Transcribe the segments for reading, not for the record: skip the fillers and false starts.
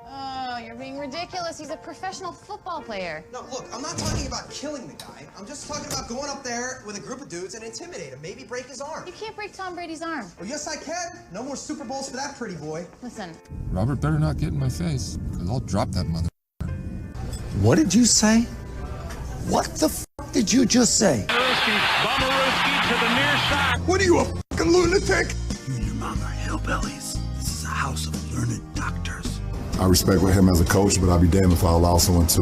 Oh, you're being ridiculous. He's a professional football player. No, look, I'm not talking about killing the guy. I'm just talking about going up there with a group of dudes and intimidate him. Maybe break his arm. You can't break Tom Brady's arm. Oh, yes, I can. No more Super Bowls for that pretty boy. Listen. Robert better not get in my face, because I'll drop that mother. What did you say? What the f*** did you just say? Bomberowski to the near side. What are you, a f***ing lunatic? You and your mom are hillbillies. This is a house of learned doctors. I respect him as a coach, but I'd be damned if I allow someone to,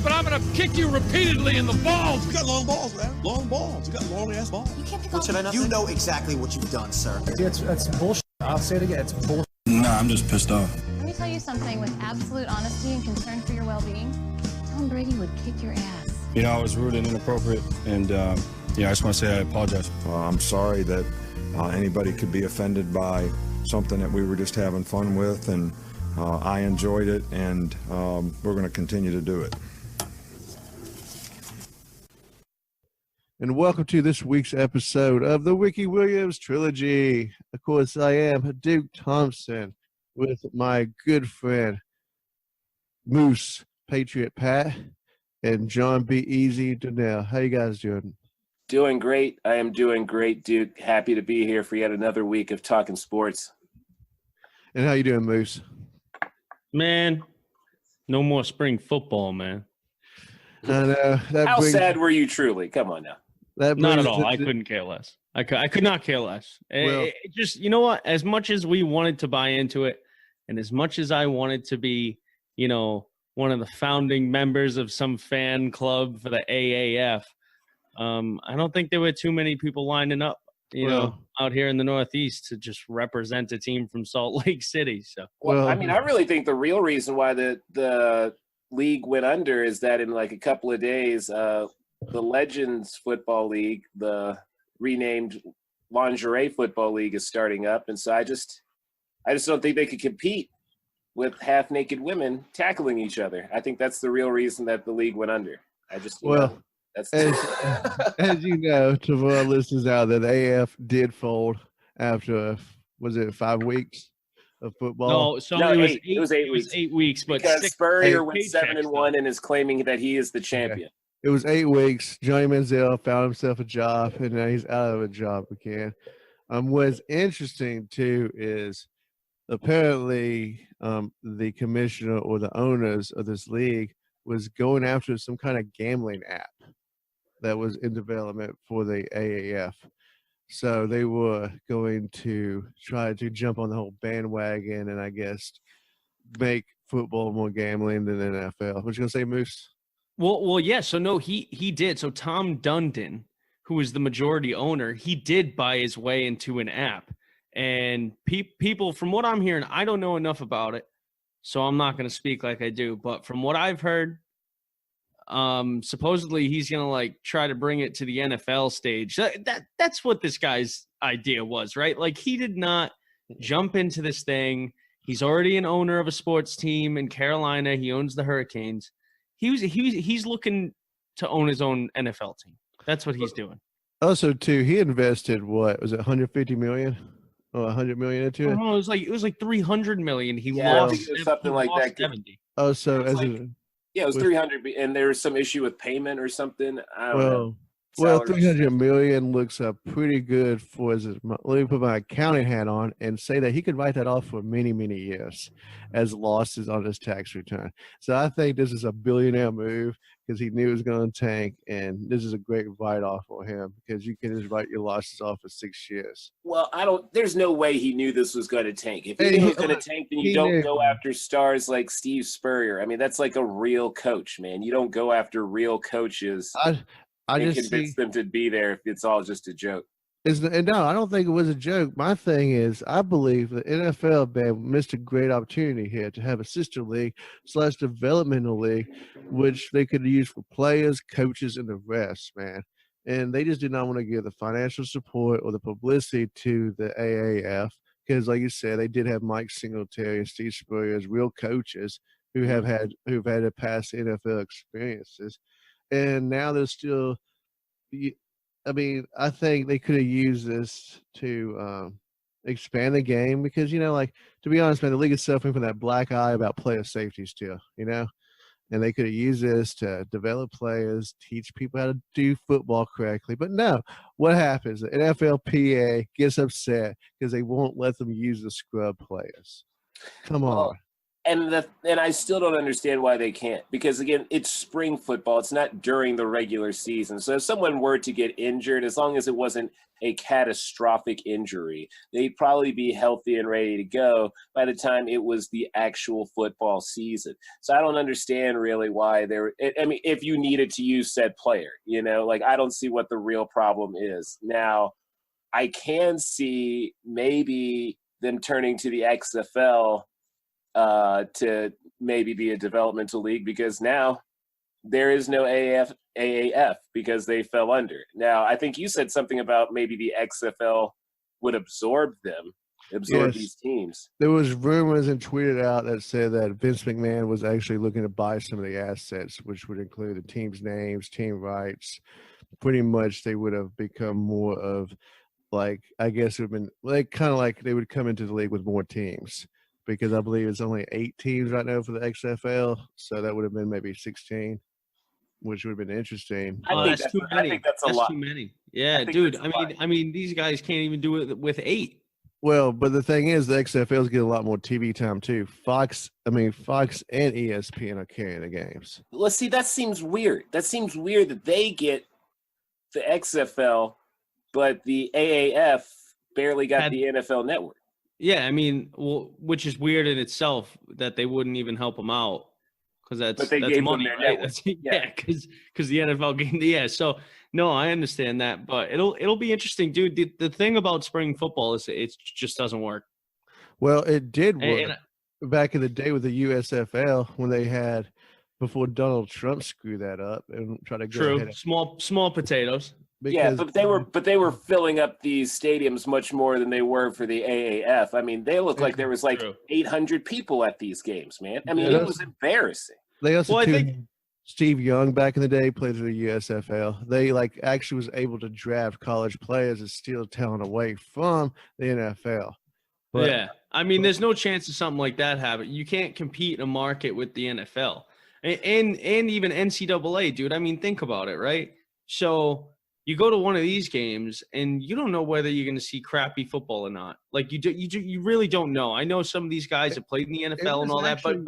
But I'm gonna kick you repeatedly in the balls. You got long balls, man. Long balls. You got long ass balls. You can't pick up. You know exactly what you've done, sir. That's bullshit. I'll say it again. It's bullshit. Nah, I'm just pissed off. Let me tell you something with absolute honesty and concern for your well-being. Tom Brady would kick your ass. You know, I was rude and inappropriate, and, I just want to say I apologize. I'm sorry that anybody could be offended by something that we were just having fun with, and I enjoyed it, and we're going to continue to do it. And welcome to this week's episode of the Ricky Williams Trilogy. Of course, I am Duke Thompson with my good friend Moose Patriot Pat and John B. Eazy Durnell. How you guys doing? Doing great. I am doing great, Duke. Happy to be here for yet another week of talking sports. And how you doing, Moose? Man, no more spring football, man. I know. How sad were you truly? Come on now. Not at all. I couldn't care less. I could not care less. Well, it just, you know what? As much as we wanted to buy into it, and as much as I wanted to be, one of the founding members of some fan club for the AAF, I don't think there were too many people lining up, out here in the Northeast to just represent a team from Salt Lake City. So, I really think the real reason why the league went under is that in like a couple of days, the Legends Football League, the renamed Lingerie Football League, is starting up, and so I just don't think they could compete with half-naked women tackling each other. I think that's the real reason that the league went under. That's as you know, to our listeners out there, the AF did fold after, was it 5 weeks of football? It was 8 weeks. 8 weeks, but because Spurrier went 7-1 and is claiming that he is the champion. Okay. It was 8 weeks. Johnny Manziel found himself a job, and now he's out of a job again. What's interesting, too, is apparently the commissioner or the owners of this league was going after some kind of gambling app that was in development for the AAF. So they were going to try to jump on the whole bandwagon and I guess make football more gambling than the NFL. What you gonna say, Moose? Well, yeah. So no, he did. So Tom Dundon, who was the majority owner, he did buy his way into an app. And people, from what I'm hearing, I don't know enough about it, so I'm not going to speak like I do. But from what I've heard, supposedly he's going to try to bring it to the NFL stage. That's what this guy's idea was, right? Like, he did not jump into this thing. He's already an owner of a sports team in Carolina. He owns the Hurricanes. He's looking to own his own NFL team. That's what he's doing. Also, too, he invested what was it, $150 million? Oh, $100 million into it. Oh, it was like $300 million. He lost I think it was something like that. 70. Oh, so it was 300, and there was some issue with payment or something. I don't know. Well, $300 million looks pretty good for his. Let me put my accounting hat on and say that he could write that off for many, many years as losses on his tax return. So I think this is a billionaire move because he knew it was going to tank, and this is a great write-off for him because you can just write your losses off for 6 years. Well, there's no way he knew this was going to tank. If he knew it was going to tank, then you don't go after stars like Steve Spurrier. I mean, that's like a real coach, man. You don't go after real coaches. I just convince them to be there if it's all just a joke. No, I don't think it was a joke. My thing is, I believe the NFL missed a great opportunity here to have a sister league / developmental league, which they could use for players, coaches, and the rest, man. And they just did not want to give the financial support or the publicity to the AAF because, like you said, they did have Mike Singletary and Steve Spurrier as real coaches who've had a past NFL experiences. And now they're still I think they could have used this to expand the game because, like, to be honest, man, the league is suffering from that black eye about player safety still, and they could have used this to develop players, teach people how to do football correctly. But no, what happens? The NFLPA gets upset because they won't let them use the scrub players. Come on. And I still don't understand why they can't, because again, it's spring football. It's not during the regular season. So if someone were to get injured, as long as it wasn't a catastrophic injury, they'd probably be healthy and ready to go by the time it was the actual football season. So I don't understand really why if you needed to use said player, I don't see what the real problem is. Now, I can see maybe them turning to the XFL to maybe be a developmental league, because now there is no AAF because they fell under. Now, I think you said something about maybe the XFL would absorb these teams. There was rumors and tweeted out that said that Vince McMahon was actually looking to buy some of the assets, which would include the team's names, team rights. Pretty much they would have become more of, like, I guess it would have been kind of like they would come into the league with more teams. Because I believe it's only 8 teams right now for the XFL, so that would have been maybe 16, which would have been interesting. That's too many. I think that's a lot. Too many. Yeah, dude. I mean, these guys can't even do it with 8. Well, but the thing is, the XFLs get a lot more TV time too. Fox and ESPN are carrying the games. Let's see. That seems weird. That seems weird that they get the XFL, but the AAF barely got the NFL Network. Yeah, I mean, which is weird in itself that they wouldn't even help them out, because that's money, right? Because the NFL game. Yeah, so no, I understand that, but it'll be interesting, dude. The thing about spring football is it just doesn't work. Well, it did work back in the day with the USFL when they had, before Donald Trump screwed that up and tried to go ahead. Small potatoes. Because, but they were filling up these stadiums much more than they were for the AAF. I mean, they looked like there was 800 people at these games, man. I mean, it was embarrassing. They also Steve Young back in the day played for the USFL. They actually was able to draft college players and steal talent away from the NFL. But, I mean, there's no chance of something like that happening. You can't compete in a market with the NFL and even NCAA, dude. I mean, think about it, right? So you go to one of these games and you don't know whether you're going to see crappy football or not. Like you really don't know. I know some of these guys have played in the NFL and all that, but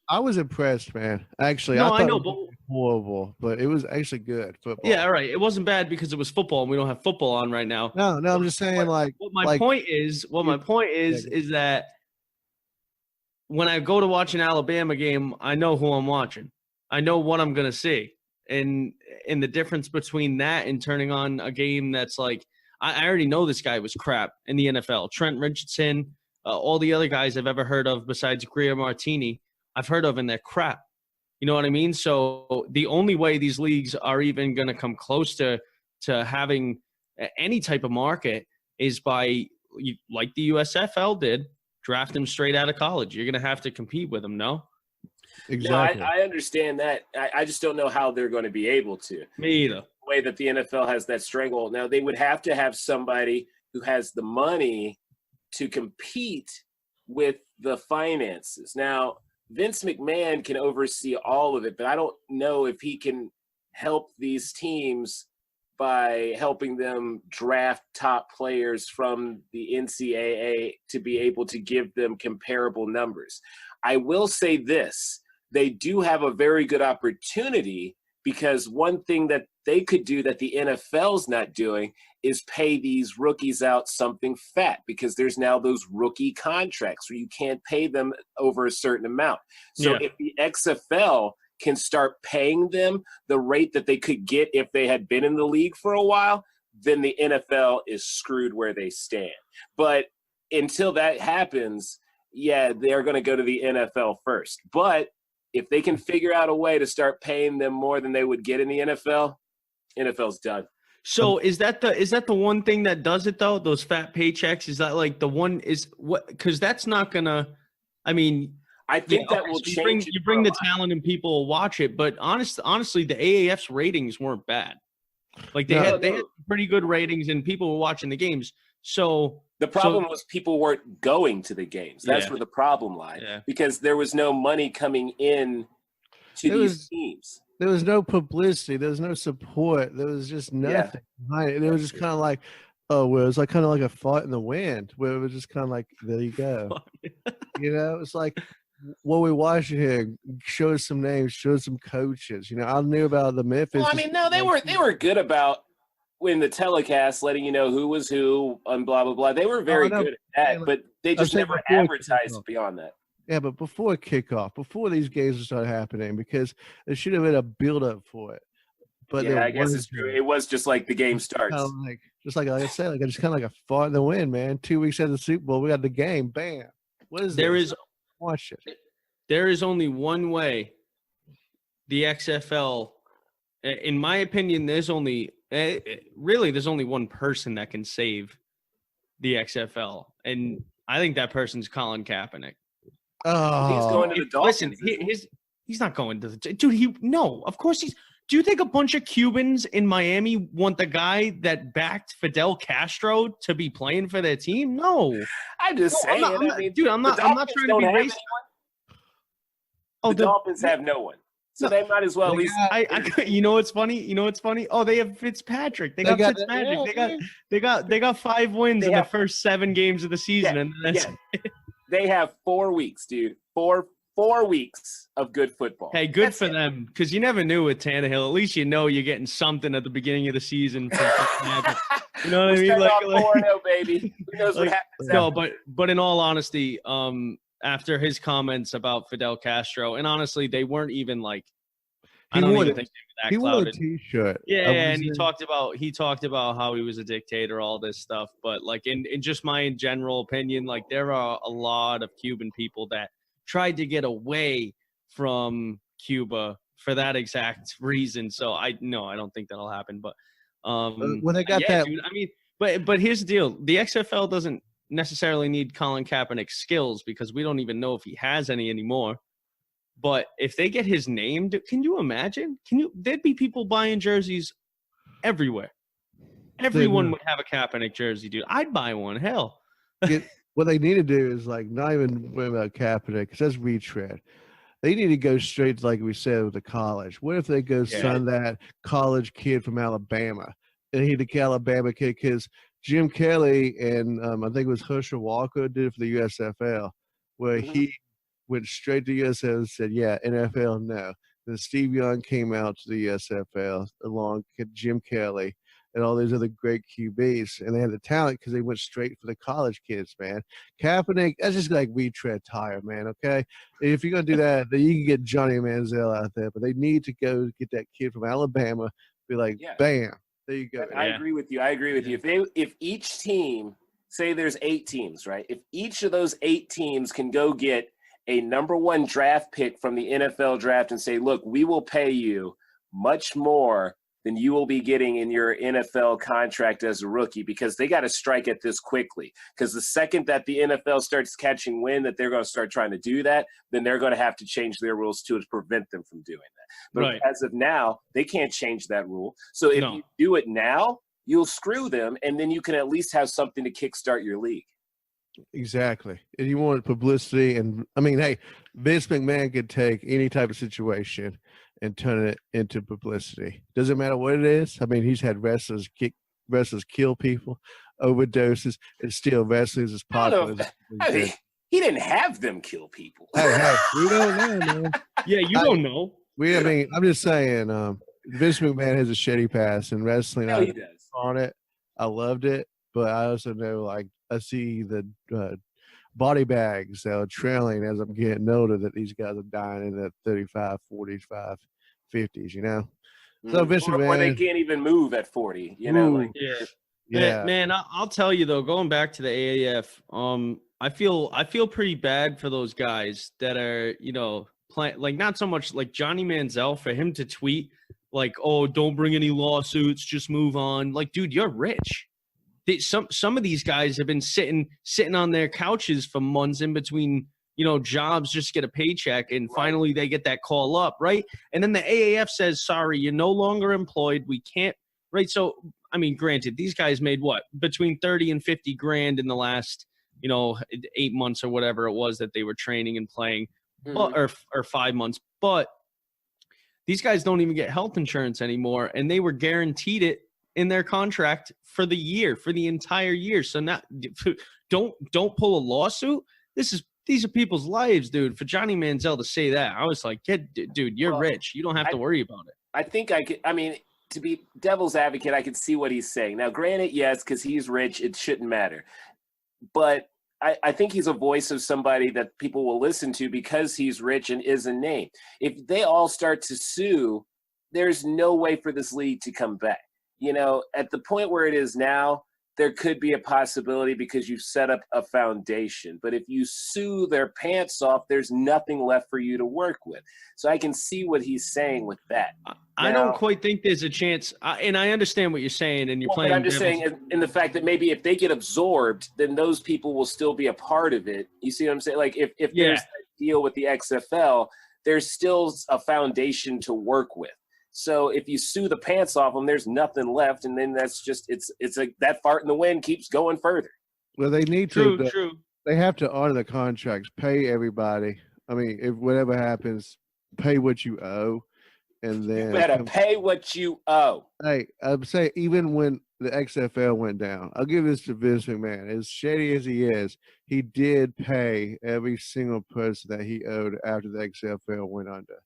I was impressed, man. Actually, no, I thought I know, it was horrible, but it was actually good football. Yeah, all right. It wasn't bad because it was football and we don't have football on right now. No, I'm just saying what my point is that when I go to watch an Alabama game, I know who I'm watching. I know what I'm going to see. And the difference between that and turning on a game that's like, I already know this guy was crap in the NFL. Trent Richardson, all the other guys I've ever heard of besides Greer Martini, I've heard of, and they're crap. You know what I mean? So the only way these leagues are even going to come close to having any type of market is by, like the USFL did, draft them straight out of college. You're going to have to compete with them, no? Exactly. No, I understand that. I just don't know how they're going to be able to. Me either. The way that the NFL has that stranglehold. Now, they would have to have somebody who has the money to compete with the finances. Now, Vince McMahon can oversee all of it, but I don't know if he can help these teams by helping them draft top players from the NCAA to be able to give them comparable numbers. I will say this. They do have a very good opportunity, because one thing that they could do that the NFL's not doing is pay these rookies out something fat, because there's now those rookie contracts where you can't pay them over a certain amount. So if the XFL can start paying them the rate that they could get if they had been in the league for a while, then the NFL is screwed where they stand. But until that happens, they're going to go to the NFL first. But if they can figure out a way to start paying them more than they would get in the NFL, NFL's done. So is that the one thing that does it though? Those fat paychecks? Is that like the one is what? Because that's not gonna. I mean, I think that will change. You bring the talent and people will watch it, but honestly, the AAF's ratings weren't bad. Like they had pretty good ratings and people were watching the games. So The problem was people weren't going to the games. That's where the problem lied, because there was no money coming in to these teams. There was no publicity. There was no support. There was just nothing behind it. It was just kind of like, oh, well, it was like kind of like a fart in the wind, where it was just kind of like, there you go. You know, it's like what we watching here. Show us some names. Show us some coaches. You know, I knew about the Memphis. Well, I mean, no, they were good about when the telecast letting you know who was who and blah blah blah. They were very good at that, but they just never advertised beyond that. Yeah, but before kickoff, before these games started happening, because there should have been a build-up for it. But yeah, I guess it's true. It was just like the game starts. Like I said, like just kind of like a fart in the wind, man. 2 weeks after the Super Bowl, we got the game. Bam. What is this? Watch it. There is only one way the XFL, in my opinion, there's only one person that can save the XFL, and I think that person's Colin Kaepernick. Oh, he's going to the Dolphins. Listen, he's not going to the dude. Of course he's. Do you think a bunch of Cubans in Miami want the guy that backed Fidel Castro to be playing for their team? No, I'm just saying. I'm not trying to be racist. The Dolphins have no one, so they might as well. You know what's funny? Oh, they have Fitzpatrick. They got Fitzpatrick. They got 5 wins in the first 7 games of the season, and that's it. They have 4 weeks, dude. 4 weeks of good football. Hey, good for them, because you never knew with Tannehill. At least you know you're getting something at the beginning of the season. You know what I mean? Like 4-0, baby. Who knows what happens? No, but in all honesty, after his comments about Fidel Castro, and honestly, they weren't even like. I don't even think they were that clouded. He wore a T-shirt. Yeah, and he talked about how he was a dictator, all this stuff. But like in just my general opinion, like there are a lot of Cuban people that tried to get away from Cuba for that exact reason. So I don't think that'll happen. But when they got that, dude, I mean, but here's the deal: the XFL doesn't necessarily need Colin Kaepernick's skills, because we don't even know if he has any anymore. But if they get his name, can you imagine? There'd be people buying jerseys everywhere. Everyone would have a Kaepernick jersey, dude. I'd buy one. Hell. What they need to do is like not even worry about Kaepernick, because that's retread. They need to go straight to, like we said, with the college. What if they go sign that college kid from Alabama? And he's the Alabama kid, because Jim Kelly and I think it was Herschel Walker did it for the USFL, where he went straight to USFL and said, yeah, NFL, no. Then Steve Young came out to the USFL along with Jim Kelly and all these other great QBs, and they had the talent because they went straight for the college kids, man. Kaepernick, that's just like retread tire, man, okay? If you're going to do that, then you can get Johnny Manziel out there, but they need to go get that kid from Alabama, be like, bam, there you go. I agree with you. If each team, say there's 8 teams, right? If each of those 8 teams can go get a number 1 draft pick from the NFL draft and say, look, we will pay you much more than you will be getting in your NFL contract as a rookie, because they got to strike at this quickly. Because the second that the NFL starts catching wind that they're going to start trying to do that, then they're going to have to change their rules to prevent them from doing that. But as of now, they can't change that rule. So if you do it now, you'll screw them, and then you can at least have something to kickstart your league. Exactly. And you want publicity, and I mean, hey, Vince McMahon could take any type of situation and turn it into publicity. Doesn't matter what it is. I mean, he's had wrestlers kill people, overdoses, and still wrestlers as popular. I mean, he didn't have them kill people. Hey, we don't know, man. Yeah, you don't know. I mean, I'm just saying, Vince McMahon has a shitty past in wrestling. No, he does. On it, I loved it, but I also know, like, I see the body bags that are trailing as I'm getting older, that these guys are dying in the 35, 45, 50s, you know? So Vince McMahon, or they can't even move at 40, you know? Like, yeah. Man, I'll tell you, though, going back to the AAF, I feel pretty bad for those guys that are, you know, like not so much like Johnny Manziel, for him to tweet like, oh, don't bring any lawsuits, just move on. Like, dude, you're rich. Some of these guys have been sitting on their couches for months in between, you know, jobs, just to get a paycheck, and finally they get that call up, right? And then the AAF says, sorry, you're no longer employed. We can't, right? So I mean, granted, these guys made what, between 30 and 50 grand in the last, 8 months or whatever it was that they were training and playing, but or 5 months. But these guys don't even get health insurance anymore, and they were guaranteed it in their contract for the entire year. So now, don't pull a lawsuit. These are people's lives, dude. For Johnny Manziel to say that, I was like, dude, you're rich. You don't have to worry about it. I think to be devil's advocate, I could see what he's saying. Now, granted, yes, because he's rich, it shouldn't matter. But I think he's a voice of somebody that people will listen to because he's rich and is a name. If they all start to sue, there's no way for this league to come back. At the point where it is now, there could be a possibility because you've set up a foundation. But if you sue their pants off, there's nothing left for you to work with. So I can see what he's saying with that. I don't quite think there's a chance. And I understand what you're saying. And you're playing. But I'm just saying in the fact that maybe if they get absorbed, then those people will still be a part of it. You see what I'm saying? Like if there's a deal with the XFL, there's still a foundation to work with. So if you sue the pants off them, there's nothing left, and then that's just it's like that fart in the wind keeps going further. Well, they need to. True. They have to honor the contracts, pay everybody. I mean, if whatever happens, pay what you owe, and then you better pay what you owe. Hey, I'm saying even when the XFL went down, I'll give this to Vince McMahon. As shady as he is, he did pay every single person that he owed after the XFL went under.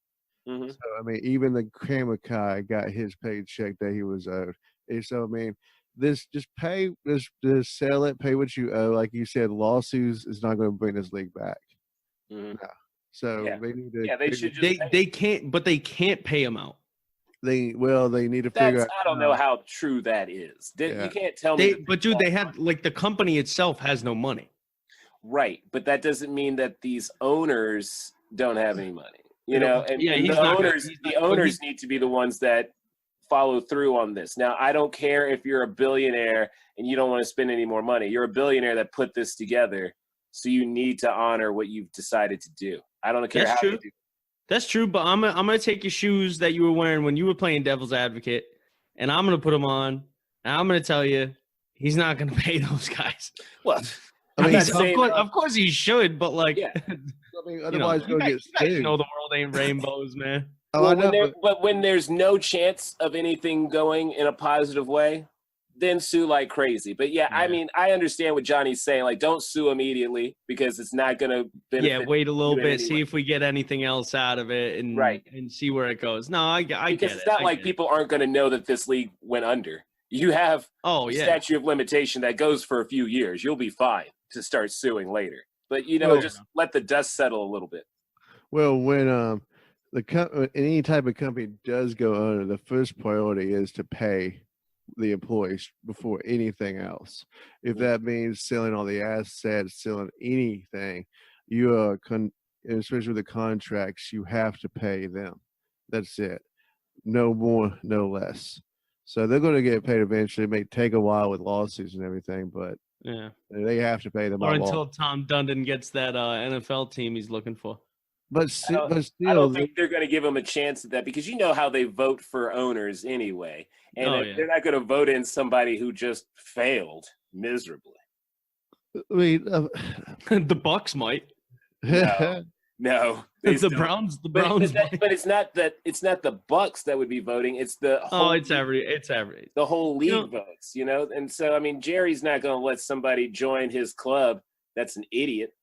Mm-hmm. So, I mean, even the camera guy got his paycheck that he was owed. And so, I mean, just sell it, pay what you owe. Like you said, lawsuits is not going to bring this league back. Mm-hmm. No. So they need to. Yeah, they should. They can't, but they can't pay them out. They need to figure out. I don't know how true that is. You can't tell me. But dude, they have the company itself has no money. Right, but that doesn't mean that these owners don't have any money. And the owners need to be the ones that follow through on this. Now, I don't care if you're a billionaire and you don't want to spend any more money. You're a billionaire that put this together, so you need to honor what you've decided to do. I don't care how you do. That's true, but I'm gonna take your shoes that you were wearing when you were playing devil's advocate, and I'm gonna put them on, and I'm gonna tell you he's not gonna pay those guys. Well, I mean, of course he should, but I mean, otherwise, you guys know the world ain't rainbows, man. But when there's no chance of anything going in a positive way, then sue like crazy. But I mean, I understand what Johnny's saying. Like, don't sue immediately because it's not going to benefit. Yeah, wait a little bit, see if we get anything else out of it, and see where it goes. No, I get it. It's not like people aren't going to know that this league went under. You have a statute of limitation that goes for a few years. You'll be fine to start suing later. But just let the dust settle a little bit. Well, when any type of company does go under, the first priority is to pay the employees before anything else. If that means selling all the assets, selling anything, you are, especially with the contracts, you have to pay them. That's it. No more, no less. So they're going to get paid eventually. It may take a while with lawsuits and everything, but they have to pay them. Or until Tom Dundon gets that NFL team he's looking for. But still, I don't think they're going to give him a chance at that because you know how they vote for owners anyway. And they're not going to vote in somebody who just failed miserably. I mean, the Bucks might. No. The Browns. But it's not the Bucks that would be voting. It's the whole it's every. The whole league votes, And so I mean, Jerry's not going to let somebody join his club that's an idiot.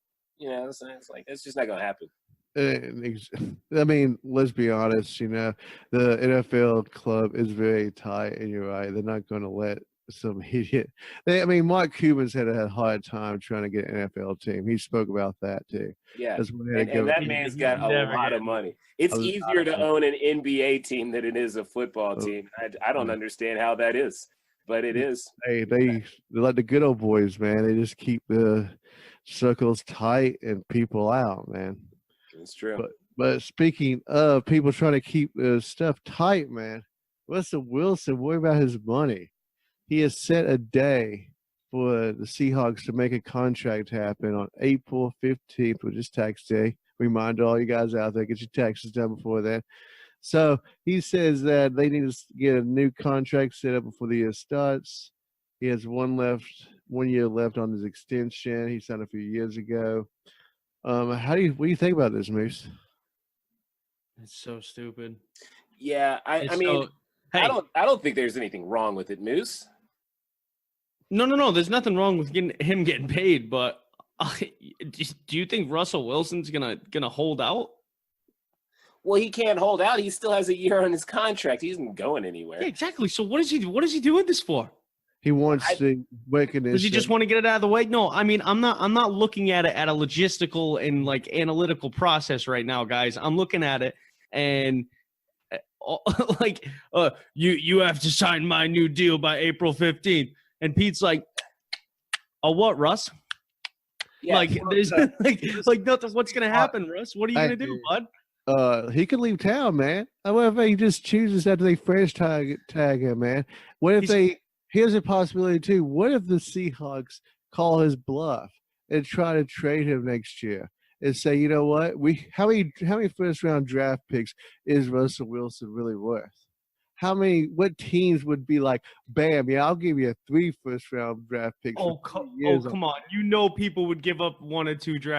So it's like it's just not going to happen. I mean, let's be honest. The NFL club is very tight, and you're right. They're not going to let some idiot. Mark Cuban's had a hard time trying to get an NFL team. He spoke about that too. Yeah, and that man's got a lot of money. It's easier to own an NBA team than it is a football team. I don't understand how that is, but it is. Hey, they're like the good old boys, man. They just keep the circles tight and people out, man. It's true. But speaking of people trying to keep stuff tight, man, Russell Wilson, worry about his money. He has set a day for the Seahawks to make a contract happen on April 15th, which is tax day. Reminder all you guys out there, get your taxes done before then. So he says that they need to get a new contract set up before the year starts. He has 1 year left on his extension. He signed a few years ago. What do you think about this, Moose? It's so stupid. Yeah, I mean, hey, I don't think there's anything wrong with it, Moose. No. There's nothing wrong with him getting paid, but do you think Russell Wilson's gonna hold out? Well, he can't hold out. He still has a year on his contract. He isn't going anywhere. Yeah, exactly. So what is he doing this for? He wants to recognition. Does he just want to get it out of the way? No, I mean, I'm not looking at it at a logistical and like analytical process right now, guys. I'm looking at it and like, you have to sign my new deal by April 15th. And Pete's like, oh, what, Russ? Yeah, like, there's like nothing. What's gonna happen, Russ? What are you gonna do, bud? He could leave town, man. What if he just chooses after they French tag him, man? What if here's a possibility too. What if the Seahawks call his bluff and try to trade him next year and say, you know what? How many first round draft picks is Russell Wilson really worth? What teams would be like, bam, yeah, I'll give you 3 first round draft picks. Come on. You know people would give up 1 or 2 first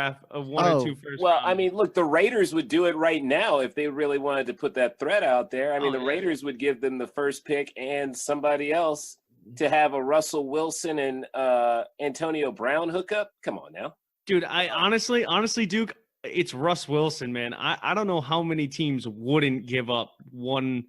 Well, round. I mean, look, the Raiders would do it right now if they really wanted to put that threat out there. I mean, the Raiders would give them the first pick and somebody else to have a Russell Wilson and Antonio Brown hookup. Come on now. Dude, I honestly, Duke, it's Russ Wilson, man. I don't know how many teams wouldn't give up one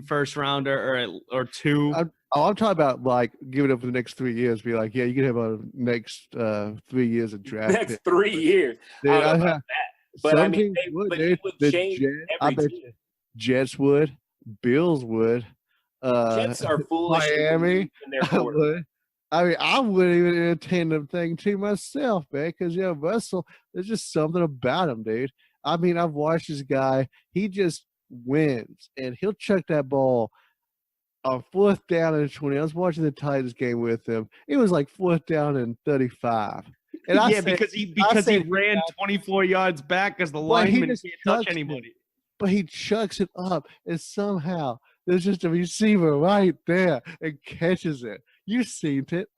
first rounder or 2. I'm talking about like giving up for the next 3 years. Be like, yeah, you can have a next 3 years of draft. Next 3 years. Dude, I don't know about that. But I mean, he would change I every bet team. Jets would, Bills would, Jets are foolish. Miami. I would. I mean, I wouldn't even entertain the thing to myself, man, because Russell, there's just something about him, dude. I mean, I've watched this guy. He just wins, and he'll chuck that ball on 4th down and 20. I was watching the Titans game with him. It was like 4th down and 35. And because he ran 24 yards back because the lineman can't touch anybody. But he chucks it up, and somehow there's just a receiver right there and catches it. You've seen it.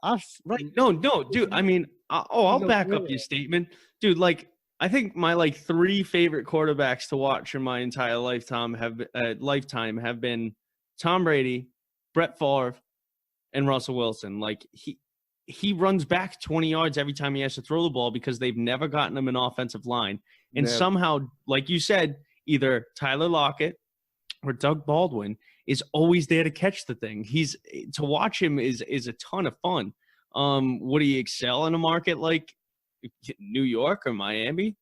No, dude. I mean, I'll back up your statement, dude. Like, I think my 3 favorite quarterbacks to watch in my entire lifetime have been Tom Brady, Brett Favre, and Russell Wilson. Like, he runs back 20 yards every time he has to throw the ball because they've never gotten him an offensive line. And somehow, like you said, either Tyler Lockett or Doug Baldwin is always there to catch the thing. To watch him is a ton of fun. Would he excel in a market like New York or Miami?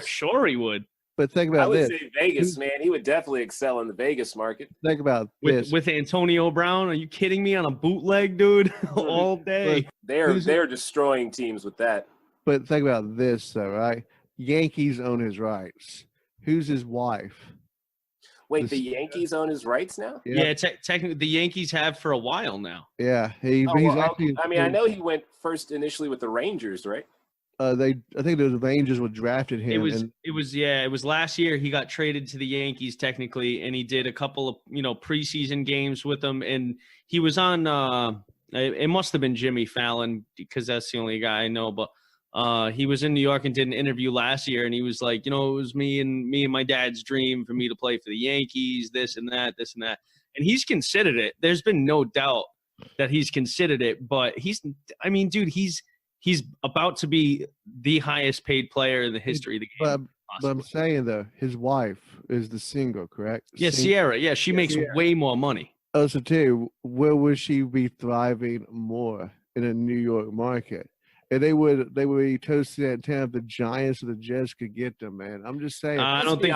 Sure he would. But think about this. I would say Vegas, man. He would definitely excel in the Vegas market. Think about this. With Antonio Brown, are you kidding me? On a bootleg, dude, all day. They're destroying teams with that. But think about this, though, right? Yankees own his rights. Who's his wife? Wait, the Yankees own his rights now? Yeah, technically the Yankees have for a while now. Yeah, I know he went first initially with the Rangers, right? I think the Rangers would drafted him. It was last year he got traded to the Yankees technically, and he did a couple of preseason games with them, and he was on. It must have been Jimmy Fallon because that's the only guy I know, but. He was in New York and did an interview last year, and he was like, it was me and my dad's dream for me to play for the Yankees, this and that. And he's considered it. There's been no doubt that he's considered it, but he's about to be the highest paid player in the history of the game. But I'm saying, though, his wife is the single, correct? Yeah, Sierra. Yeah, she makes way more money. Oh, so too, where would she be thriving more in a New York market? And they would be toasting that town if the Giants or the Jets could get them, man. I'm just saying. I don't think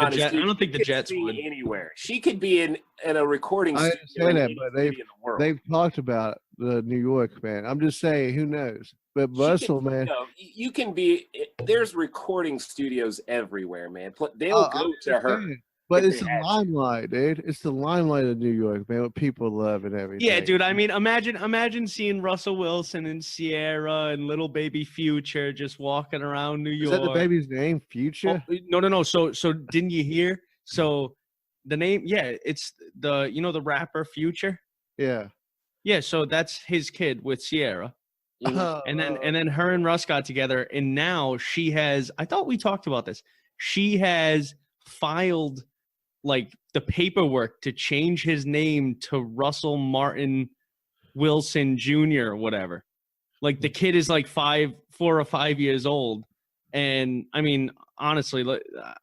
the Jets would. Anywhere. She could be in a recording studio. I understand that, but they've talked about the New York, man. I'm just saying, who knows? But Russell, man. You can be – there's recording studios everywhere, man. They'll go to her. But it's the limelight, dude. It's the limelight of New York, man. What people love and everything. Yeah, dude. I mean, imagine seeing Russell Wilson and Sierra and little baby Future just walking around New York. Is that the baby's name, Future? Oh, no. So didn't you hear? So the name, yeah, it's the rapper Future. Yeah. Yeah, so that's his kid with Sierra. And then her and Russ got together, and now she has, I thought we talked about this. She has filed like the paperwork to change his name to Russell Martin Wilson Jr. or whatever. Like the kid is like 4 or 5 years old. And I mean, honestly,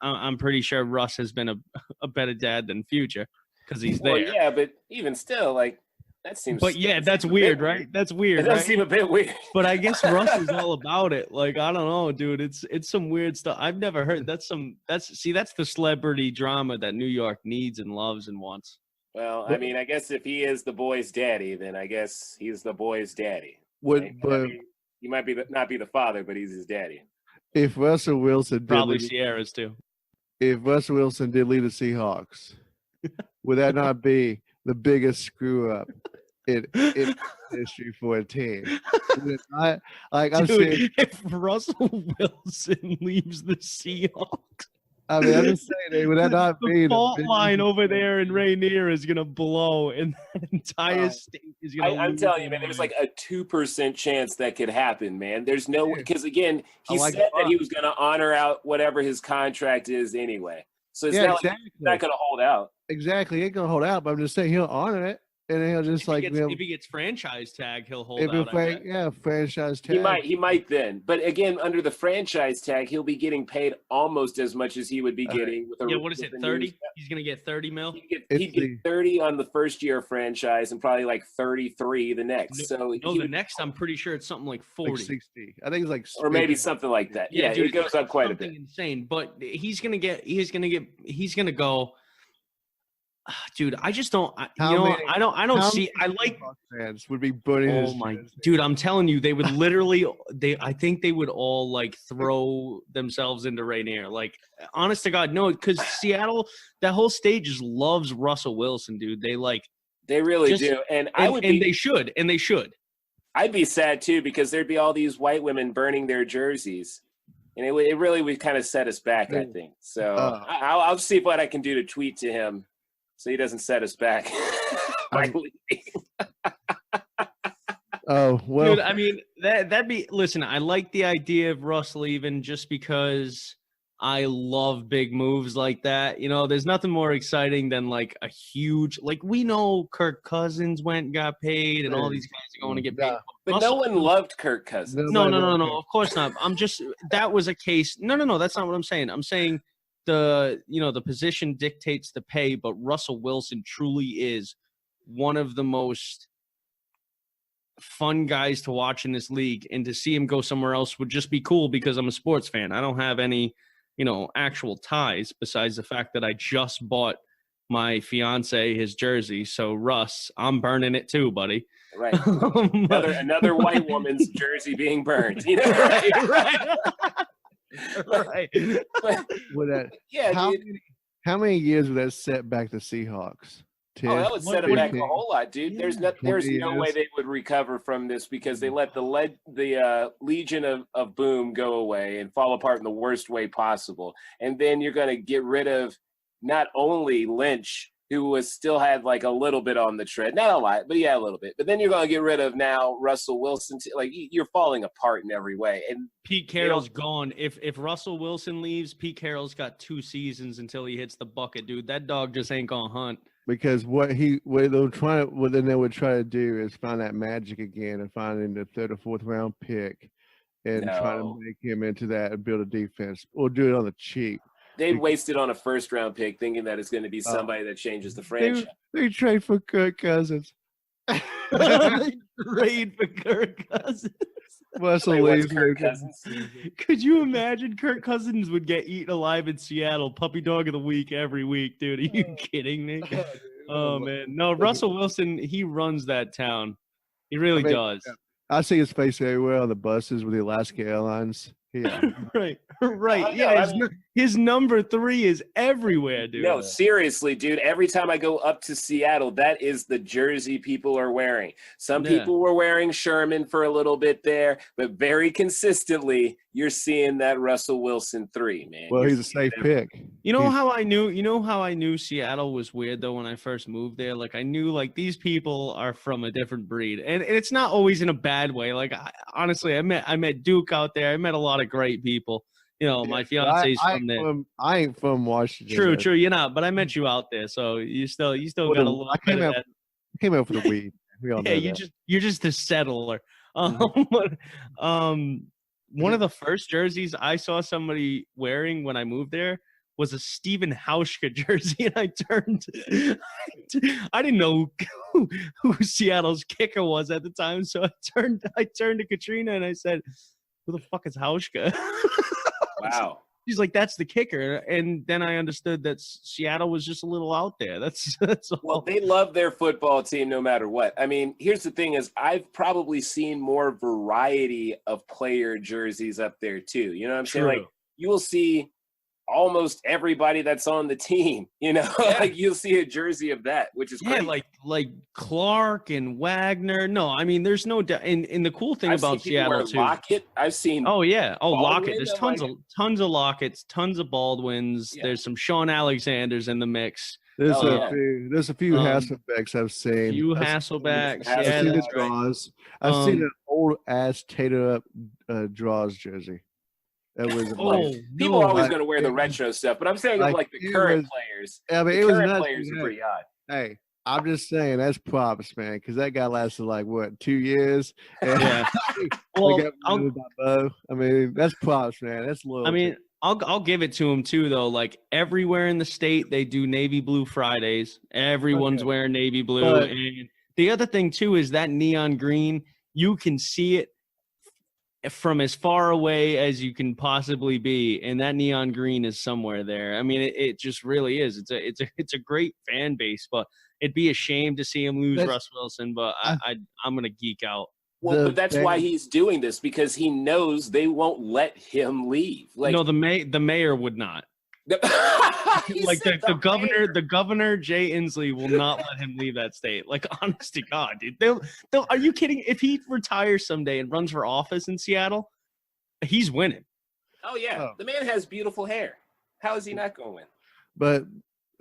I'm pretty sure Russ has been a better dad than Future because he's there. Well, yeah, but even still, like, that seems. But yeah, that's weird, right? That's weird. It does seem a bit weird. But I guess Russ is all about it. Like, I don't know, dude. It's some weird stuff. I've never heard. That's the celebrity drama that New York needs and loves and wants. Well, I mean, I guess if he is the boy's daddy, then I guess he's the boy's daddy. But he might not be the father, but he's his daddy. If Russell Wilson probably Sierra's too. If Russell Wilson did lead the Seahawks, would that not be the biggest screw up in history for a team? I'm saying, if Russell Wilson leaves the Seahawks, I mean, I'm just saying, would that not be the fault line over there in Rainier is gonna blow, and that entire state is gonna. I'm telling you, man, there's like a 2% chance that could happen, man. There's no, because again, he said that he was gonna honor out whatever his contract is anyway. So it's not like he's not gonna hold out. Exactly, he ain't gonna hold out, but I'm just saying he'll honor it, and then he'll just if he gets franchise tag, he'll hold out. Franchise tag. He might then, but again, under the franchise tag, he'll be getting paid almost as much as he would be getting with a. What is it? 30? He's gonna get 30 mil. He'd get 30 on the first year of franchise, and probably like 33 the next. The next, I'm pretty sure it's something like 40, like 60. I think it's like, or maybe something like that. Yeah, dude, it goes up quite a bit. Insane, but he's gonna go. Dude, I just don't. I don't see. I like fans would be burning. Oh my, dude! I'm telling you, they would literally. I think they would all like throw themselves into Rainier. Like, honest to God, no, because Seattle, that whole state just loves Russell Wilson, dude. They really do, and they should. I'd be sad too because there'd be all these white women burning their jerseys. And it really would kind of set us back, I think. So I'll see what I can do to tweet to him so he doesn't set us back. Oh, well. Dude, I mean, that'd be – listen, I like the idea of Russ leaving just because I love big moves like that. You know, there's nothing more exciting than like a huge – like we know Kirk Cousins went and got paid and all these guys are going to get paid. But no one loved Kirk Cousins. No. Of course not. I'm just – that was a case – no. That's not what I'm saying. I'm saying the position dictates the pay, but Russell Wilson truly is one of the most fun guys to watch in this league, and to see him go somewhere else would just be cool because I'm a sports fan. I don't have any, actual ties besides the fact that I just bought my fiance his jersey. So Russ, I'm burning it too, buddy. Right. Another white woman's jersey being burned. Right. Right. How many years would that set back the Seahawks? 10, that would set them back a whole lot, dude. Yeah, there's no way they would recover from this because they let the Legion of Boom go away and fall apart in the worst way possible. And then you're going to get rid of not only Lynch, who still had like a little bit on the tread, not a lot, but yeah, a little bit. But then you're going to get rid of now Russell Wilson. Like you're falling apart in every way. And Pete Carroll's gone. If Russell Wilson leaves, Pete Carroll's got 2 seasons until he hits the bucket, dude. That dog just ain't gonna hunt. Because what they would try to do is find that magic again and find in the 3rd or 4th round pick and try to make him into that and build a defense or do it on the cheap. They'd wasted on a 1st round pick thinking that it's going to be somebody that changes the franchise. They trade for Kirk Cousins. They trade for Kirk Cousins. Russell leaves. Could you imagine Kirk Cousins would get eaten alive in Seattle? Puppy dog of the week every week, dude. Are you kidding me? Oh, man. No, Russell Wilson, he runs that town. He really does. I see his face everywhere on the buses with the Alaska Airlines. Yeah. Right. Yeah. His number 3 is everywhere, dude. No, seriously, dude. Every time I go up to Seattle, that is the jersey people are wearing. Some people were wearing Sherman for a little bit there, but very consistently, you're seeing that Russell Wilson 3, man. Well, he's a safe pick. You know how I knew Seattle was weird though when I first moved there? Like I knew like these people are from a different breed. And it's not always in a bad way. Like honestly, I met Duke out there. I met a lot of great people. You know, my fiance's from there. I ain't from Washington. True, you're not, but I met you out there, so you still got a little bit of that. I came out for the weed. We all know you're just a settler. One of the first jerseys I saw somebody wearing when I moved there was a Steven Hauschka jersey, and I didn't know who Seattle's kicker was at the time, so I turned to Katrina and I said, "Who the fuck is Hauschka?" Wow. She's like, "That's the kicker," and then I understood that Seattle was just a little out there. That's all. Well, they love their football team no matter what. I mean, here's the thing: is I've probably seen more variety of player jerseys up there too. You know what I'm saying? Like you will see almost everybody that's on the team. You know, like you'll see a jersey of that, which is great. like Clark and Wagner. No, I mean, there's no doubt. And the cool thing about Seattle too. Lockett. I've seen. Oh yeah. Oh, Baldwin, Lockett. There's tons of Locketts, tons of Baldwins. Yeah. There's some Sean Alexanders in the mix. There's a few Hasselbecks I've seen. Hasselbecks. I've seen the draws. I've seen an old ass tater up draws jersey. That was people are always going to wear the retro stuff, but I'm saying like the current players. I mean, the current players are pretty odd. Hey, I'm just saying that's props, man, because that guy lasted like what 2 years. And I mean, that's props, man. That's loyalty. I mean, I'll give it to him too, though. Like everywhere in the state, they do navy blue Fridays. Everyone's wearing navy blue, and the other thing too is that neon green. You can see it from as far away as you can possibly be, and that neon green is somewhere there. I mean, it just really is. It's a great fan base, but it'd be a shame to see him lose Russ Wilson. But I'm gonna geek out. Well, but that's why he's doing this, because he knows they won't let him leave. Like no, the mayor would not. Like the governor Jay Inslee will not let him leave that state. Like, honest to God, dude. They'll are you kidding? If he retires someday and runs for office in Seattle, he's winning. Oh yeah, the man has beautiful hair. How is he not going to win? But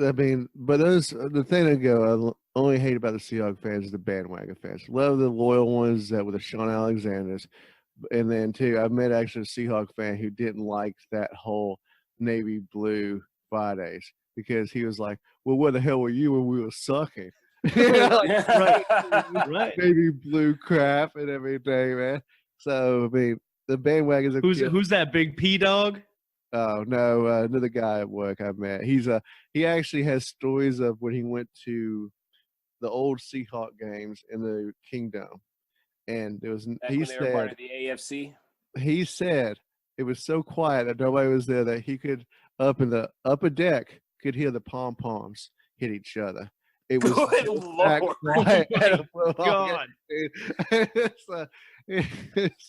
I mean, the thing I only hate about the Seahawks fans is the bandwagon fans. Love the loyal ones that were the Sean Alexanders, and then too, I met actually a Seahawks fan who didn't like that whole navy blue Fridays because he was like, "Well, where the hell were you when we were sucking?" right. Navy blue crap and everything, man. So I mean, the bandwagons are who's that big P dog? Oh no, another guy at work I met. He actually has stories of when he went to the old Seahawk games in the Kingdom, and there was they were part of the AFC. He said it was so quiet that nobody was there that he could up in the upper deck could hear the pom poms hit each other. It was quiet. Oh God.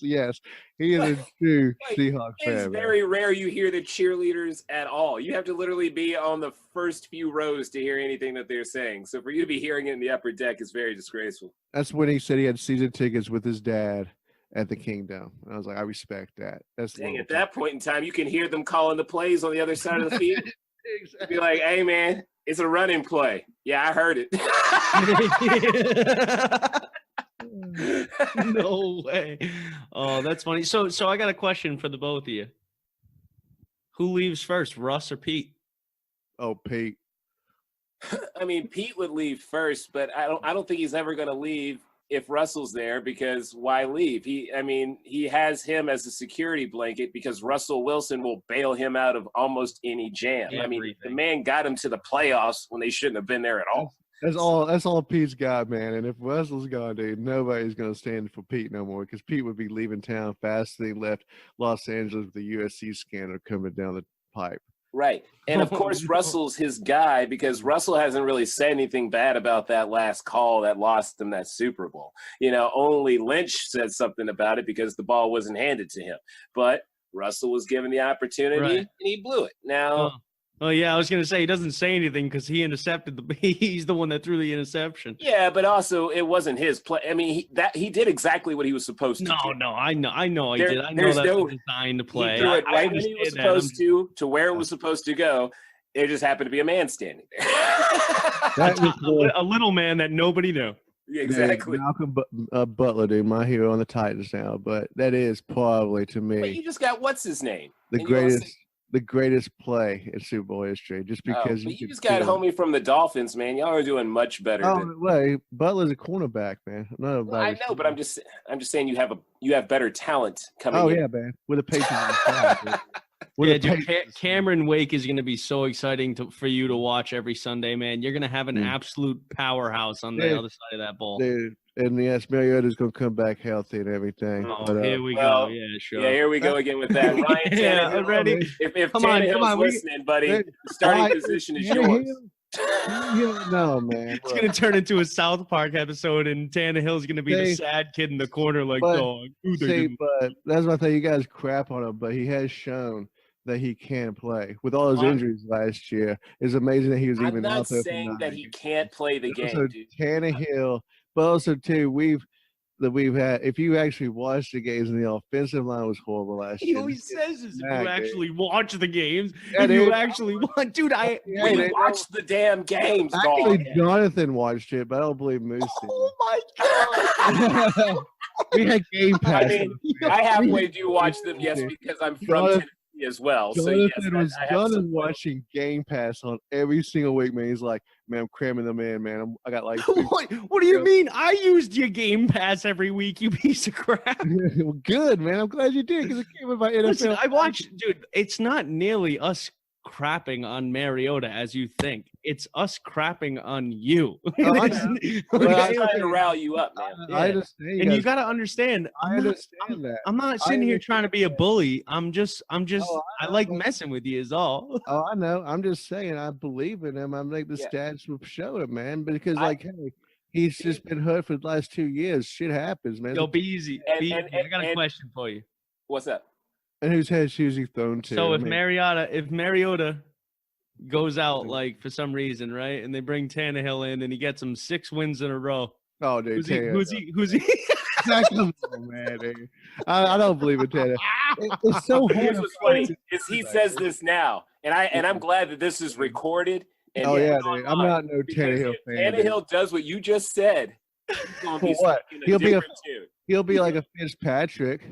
Yes, he is a true Seahawks fan. It's very rare you hear the cheerleaders at all. You have to literally be on the first few rows to hear anything that they're saying. So for you to be hearing it in the upper deck is very disgraceful. That's when he said he had season tickets with his dad at the Kingdom. And I was like, I respect that. At that point in time, you can hear them calling the plays on the other side of the field. Exactly. Be like, "Hey man, it's a running play." Yeah, I heard it. No way. Oh, that's funny. So I got a question for the both of you. Who leaves first, Russ or Pete? Oh, Pete. I mean, Pete would leave first, but I don't think he's ever going to leave if Russell's there, because why leave? He has him as a security blanket because Russell Wilson will bail him out of almost any jam. Everything. I mean, the man got him to the playoffs when they shouldn't have been there at all. That's all Pete's got, man. And if Russell's gone, dude, nobody's going to stand for Pete no more, because Pete would be leaving town faster than he left Los Angeles with the USC scandal coming down the pipe. Right. And, of course, Russell's his guy, because Russell hasn't really said anything bad about that last call that lost them that Super Bowl. You know, only Lynch said something about it because the ball wasn't handed to him. But Russell was given the opportunity, Right. and he blew it. Now, Oh yeah, I was gonna say he doesn't say anything because he intercepted the. He's the one that threw the interception. yeah, but also it wasn't his play. I mean, he did exactly what he was supposed to do. No, I know he There- did. I know there's that's no- designed to play. He threw it I right when he was understand that. supposed to where it was supposed to go. There just happened to be a man standing there. That was A little man that nobody knew. exactly. Malcolm Butler, dude, my hero on the Titans now. But that is probably to But me you just got what's his name? the And you wanna greatest, say- the greatest play in Super Bowl history. Just because but you could just got feel- homie from the Dolphins, man. Y'all are doing much better. Oh than, wait, Butler's a cornerback, man. No, well, I know, but I'm just saying you have better talent coming. Oh in. yeah, man. With a Patriots on the side, dude. With Yeah, a dude, Patriots- Cameron Wake is going to be so exciting for you to watch every Sunday, man. You're going to have an absolute powerhouse on the Dude. other side of that ball. Dude, and yes, Mariota's gonna come back healthy and everything. Oh, but, here we well, go. Yeah, sure. Yeah, here we go again with that. Ryan Yeah, Tannehill, already. If Come on, Tannehill's we- listening, buddy, Hey, the starting Ryan position is Tannehill? yours. No, man. It's going to turn into a South Park episode, and Tannehill's going to be the Hey, sad kid in the corner, like, but- dog. Who they See, didn't-" but that's my thing. You guys crap on him, but he has shown that he can play. With all his I'm- injuries last year, it's amazing that he was I'm even not out there. for saying 9 that he games. can't play the Also, game, dude. Tannehill, but also too, we've had. If you actually watched the games, and the offensive line was horrible last He year. always says this. If Smack, you dude. actually watch the games, Yeah, if you dude. actually want, dude, Yeah, We they watched the damn games, Actually, dog. Jonathan watched it, but I don't believe Moose did. oh my god. We had Game Pass. I mean, I halfway do watch them, yes, because I'm from Jonathan- Tennessee as well. So Jonathan yes, was I have Jonathan some- watching Game Pass on every single week, man. He's like, man, I'm cramming them in, man. I got like, What do you mean? I used your Game Pass every week, you piece of crap. well, good, man. I'm glad you did because it came with my NFL. Listen, I watched, dude. It's not nearly us crapping on Mariota as you think. It's us crapping on you. I know. I'm trying to rally you up, man. I understand. And you got to understand. I understand that. I'm not sitting here trying to be a bully. I'm just. Oh, I like messing with you, is all. Oh, I know. I'm just saying. I believe in him. I'm like the stats will show it, man. Because like, hey, he's just been hurt for the last 2 years. Shit happens, man. Yo, be easy. And- Be easy. and- I got a and- question for you. What's up? And whose head shoes he thrown to? So I if mean, Mariota goes out like for some reason, right, and they bring Tannehill in and he gets him 6 wins in a row, oh, dude, who's he? Tannehill. Who's he? Come on, man. Dude. I don't believe in Tannehill. It's so hard. Here's to what's funny find- is he says this now, and I'm glad that this is recorded. And Oh yeah, put dude. I'm online, not no because Tannehill if fan. dude. Tannehill does what you just said, he's gonna be For what? stuck in He'll be a- different tune. He'll be like a Fitzpatrick.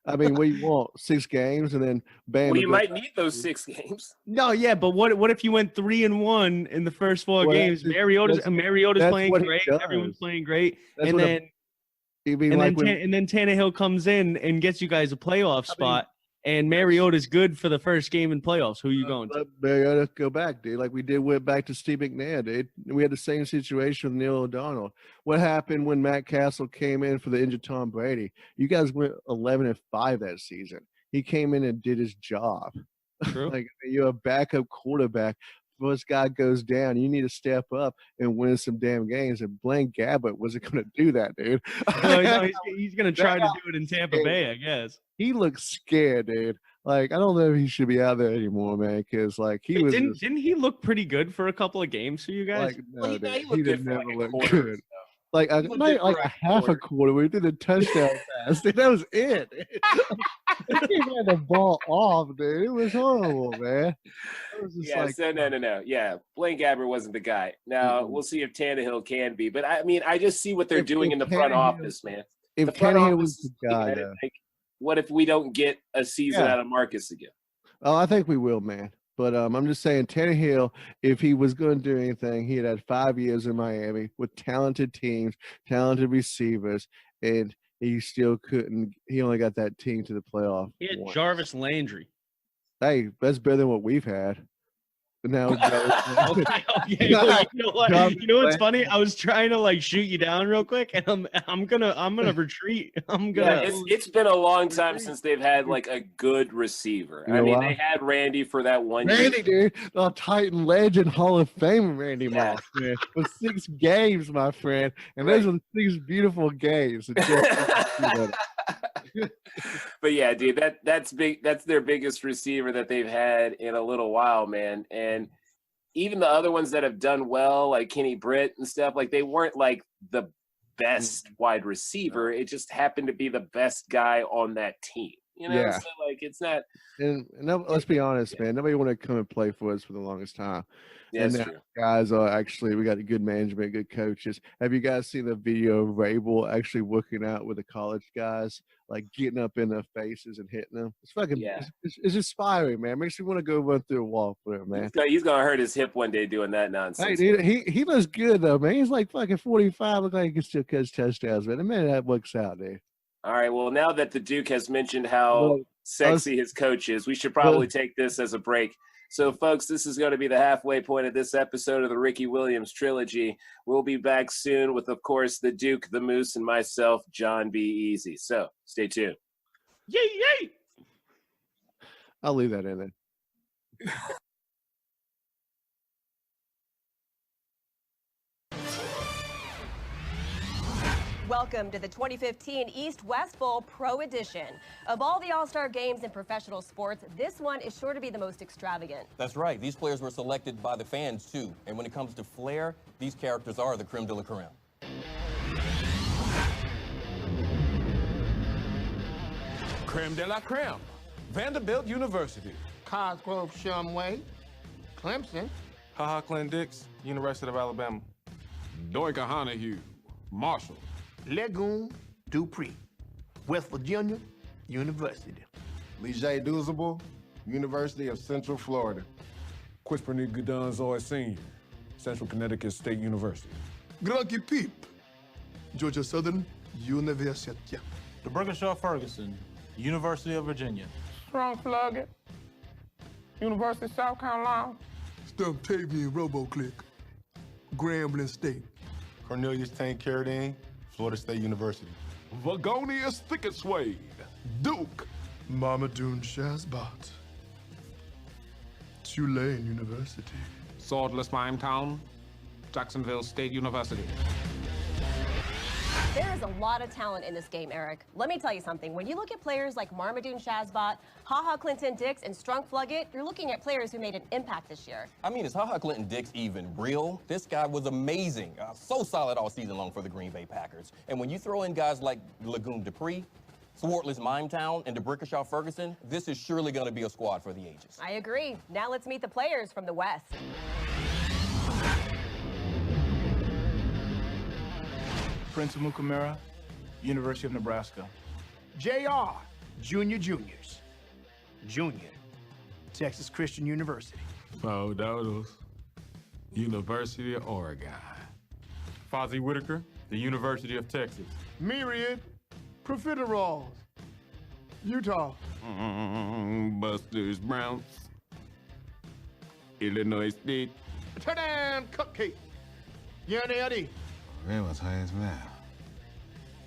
I mean, what do you want? 6 games and then bam. Well, it you goes might back. need those 6 games. No, yeah, but what if you went 3-1 in the first 4 Well, games? that's- Mariota's that's playing what he great. does. Everyone's playing great, That's and what a- then You mean and like then when, and then Tannehill comes in and gets you guys a playoff spot, and Mariota's good for the first game in playoffs. Who are you going to? let Mariota go back, dude? Like we did went back to Steve McNair, dude. We had the same situation with Neil O'Donnell. What happened when Matt Castle came in for the injured Tom Brady? You guys went 11-5 that season. He came in and did his job. True. Like you're a backup quarterback. First guy goes down, you need to step up and win some damn games. And Blaine Gabbert wasn't going to do that, dude. No, he's going to try to do it in Tampa Bay, I guess. He looks scared, dude. Like I don't know if he should be out there anymore, man. Because like he was just, Didn't he look pretty good for a couple of games for you guys? like no, Well, he dude, looked he good did for never like a look quarter. good. Like a, He looked not good like for a a half quarter. a quarter. We did a touchdown pass. Dude, that was it. He had the ball off, dude. It was horrible, man. It was just Yeah, like, so no. Yeah, Blaine Gabbert wasn't the guy. Now we'll see if Tannehill can be, but I mean, I just see what they're If- doing if in the front Tannehill- office, man. if The front Tannehill office was the is looking guy, at it though. like, what if we don't get a season Yeah. out of Marcus again? Oh, I think we will, man. But I'm just saying, Tannehill, if he was going to do anything, he had 5 years in Miami with talented teams, talented receivers, and he still couldn't. He only got that team to the playoff. He had once. Jarvis Landry. Hey, that's better than what we've had. But now, Okay. Well, you know what? You know what's funny? I was trying to like shoot you down real quick, and I'm gonna retreat. I'm Yeah, gonna. it's been a long time since they've had like a good receiver. You I know mean, why? they had Randy for that one year. Randy, dude, the Titan legend, Hall of Fame, Randy Yeah. Moss, man, for 6 games, my friend, and those were 6 beautiful games. But yeah, dude, that's big. That's their biggest receiver that they've had in a little while, man. And even the other ones that have done well, like Kenny Britt and stuff, like they weren't like the best wide receiver. It just happened to be the best guy on that team. You know, Yeah. so like it's not. And let's be honest, man. Nobody wanted to come and play for us for the longest time. Yeah, and that's now true. guys are actually, we got good management, good coaches. Have you guys seen the video of Rabel actually working out with the college guys, like getting up in their faces and hitting them? It's fucking, it's inspiring, man. Makes you want to go run through a wall for it, man. He's gonna hurt his hip one day doing that nonsense. Hey, dude, he looks good though, man. He's like fucking 45. Look like he can still catch touchdowns, man. The minute that works out, dude. All right. Well, now that the Duke has mentioned how sexy his coach is, we should probably take this as a break. So, folks, this is going to be the halfway point of this episode of the Ricky Williams Trilogy. We'll be back soon with, of course, the Duke, the Moose, and myself, John B. Eazy. So, stay tuned. Yay, yay! I'll leave that in there. Welcome to the 2015 East-West Bowl Pro Edition. Of all the All-Star games in professional sports, this one is sure to be the most extravagant. That's right. These players were selected by the fans, too. And when it comes to flair, these characters are the creme de la creme. Creme de la creme. Vanderbilt University. Cosgrove Shumway. Clemson. Haha Clint Dix, University of Alabama. Doika Honahue. Marshall. Legume Dupree. West Virginia University. Lijay Douzable, University of Central Florida. Quisperney Gudonzoy Sr., Central Connecticut State University. Grunky Peep, Georgia Southern University. DeBrickashaw Ferguson, University of Virginia. Strong Flugget, University of South Carolina. Stumptavian Roboclick, Grambling State. Cornelius Tank Carradine, Florida State University. Vagonius Thicketswade, Duke. Mamadou Shazbot, Tulane University. Swordless Town, Jacksonville State University. There is a lot of talent in this game, Eric. Let me tell you something. When you look at players like Marmaduke Shazbot, HaHa Clinton Dix, and Strunk Fluggett, you're looking at players who made an impact this year. I mean, is HaHa Clinton Dix even real? This guy was amazing. So solid all season long for the Green Bay Packers. And when you throw in guys like Legume Dupree, Swartless Mimetown, and DeBrickashaw Ferguson, this is surely going to be a squad for the ages. I agree. Now let's meet the players from the West. Prince Amukamara, University of Nebraska. JR, Juniors. Junior, Texas Christian University. Paul Dodos, University of Oregon. Fozzie Whitaker, the University of Texas. Myriad, Profiteroles, Utah. Busters Browns, Illinois State. Turn Cupcake, UNLV. Raymond's Hayes Man,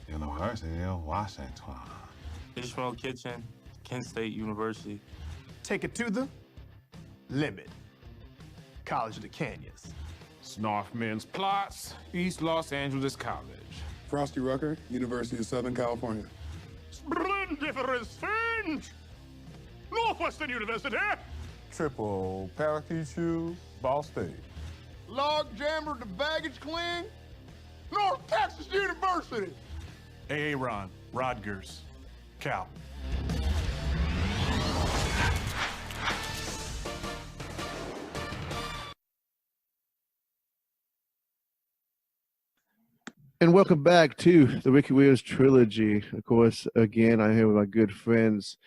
University of Washington. Ishmael Kitchen, Kent State University. Take it to the limit. College of the Canyons. Snarfmen's Plots, East Los Angeles College. Frosty Rucker, University of Southern California. Splendiferous Finch, Northwestern University. Triple Parakeet Shoe, Ball State. Log Jammer to Baggage Cling, North Texas University. Aaron, Rodgers, Cal. And welcome back to the Ricky Williams Trilogy. Of course, again, I'm here with my good friends,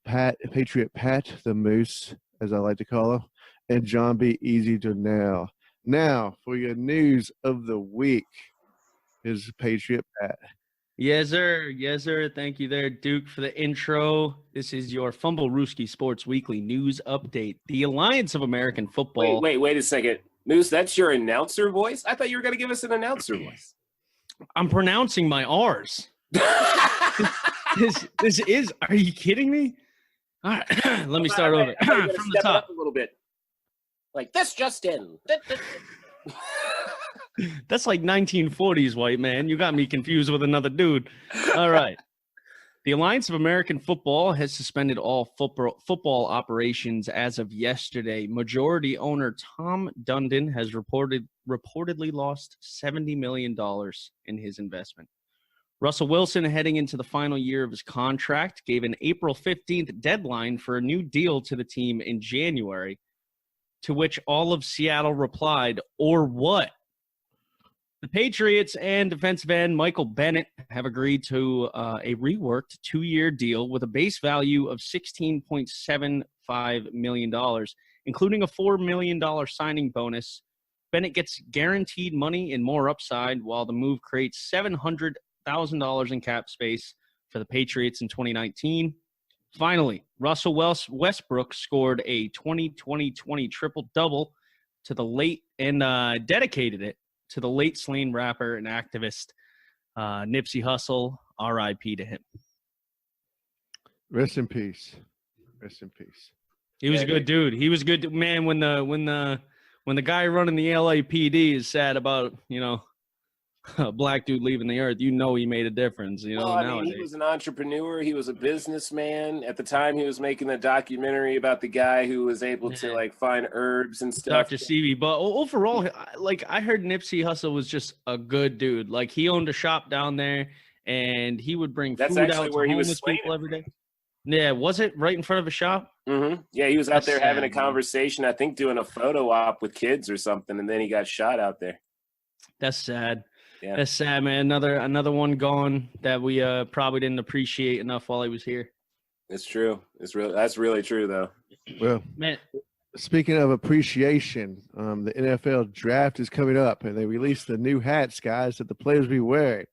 Patriot Pat, the Moose, as I like to call him, and John B. Eazy Durnell. Now, for your news of the week, is Patriot Pat. Yes, sir. Yes, sir. Thank you there, Duke, for the intro. This is your Fumble Rooski Sports Weekly News Update. The Alliance of American Football. Wait a second. Moose, that's your announcer voice? I thought you were going to give us an announcer voice. I'm pronouncing my R's. this is, are you kidding me? All right, let me start over from the top. Up a little bit. Like, this just in. That's like 1940s, white man. You got me confused with another dude. All right. The Alliance of American Football has suspended all football operations as of yesterday. Majority owner Tom Dundon has reportedly lost $70 million in his investment. Russell Wilson, heading into the final year of his contract, gave an April 15th deadline for a new deal to the team in January, to which all of Seattle replied, "Or what?" The Patriots and defensive end Michael Bennett have agreed to a reworked 2-year deal with a base value of $16.75 million, including a $4 million signing bonus. Bennett gets guaranteed money and more upside, while the move creates $700,000 in cap space for the Patriots in 2019. Finally, Russell Westbrook scored a 20-20-20 triple-double to the late and dedicated it to the late slain rapper and activist Nipsey Hussle. R.I.P. to him. Rest in peace. Rest in peace. He was a good dude. He was a good man. When the guy running the LAPD is sad about, a black dude leaving the earth, he made a difference. Well, I mean, he was an entrepreneur. He was a businessman. At the time, he was making a documentary about the guy who was able to find herbs and stuff. Dr. Sebi. But overall, I heard Nipsey Hussle was just a good dude. Like, he owned a shop down there, and he would bring food out to homeless people every day. Yeah, was it right in front of a shop? Mm-hmm. Yeah, he was out there having a man. conversation, I think doing a photo op with kids or something, and then he got shot out there. That's sad. Yeah. That's sad, man. Another one gone that we probably didn't appreciate enough while he was here. It's true. That's really true, though. Well, man, speaking of appreciation, the NFL draft is coming up, and they released the new hats, guys, that the players be wearing.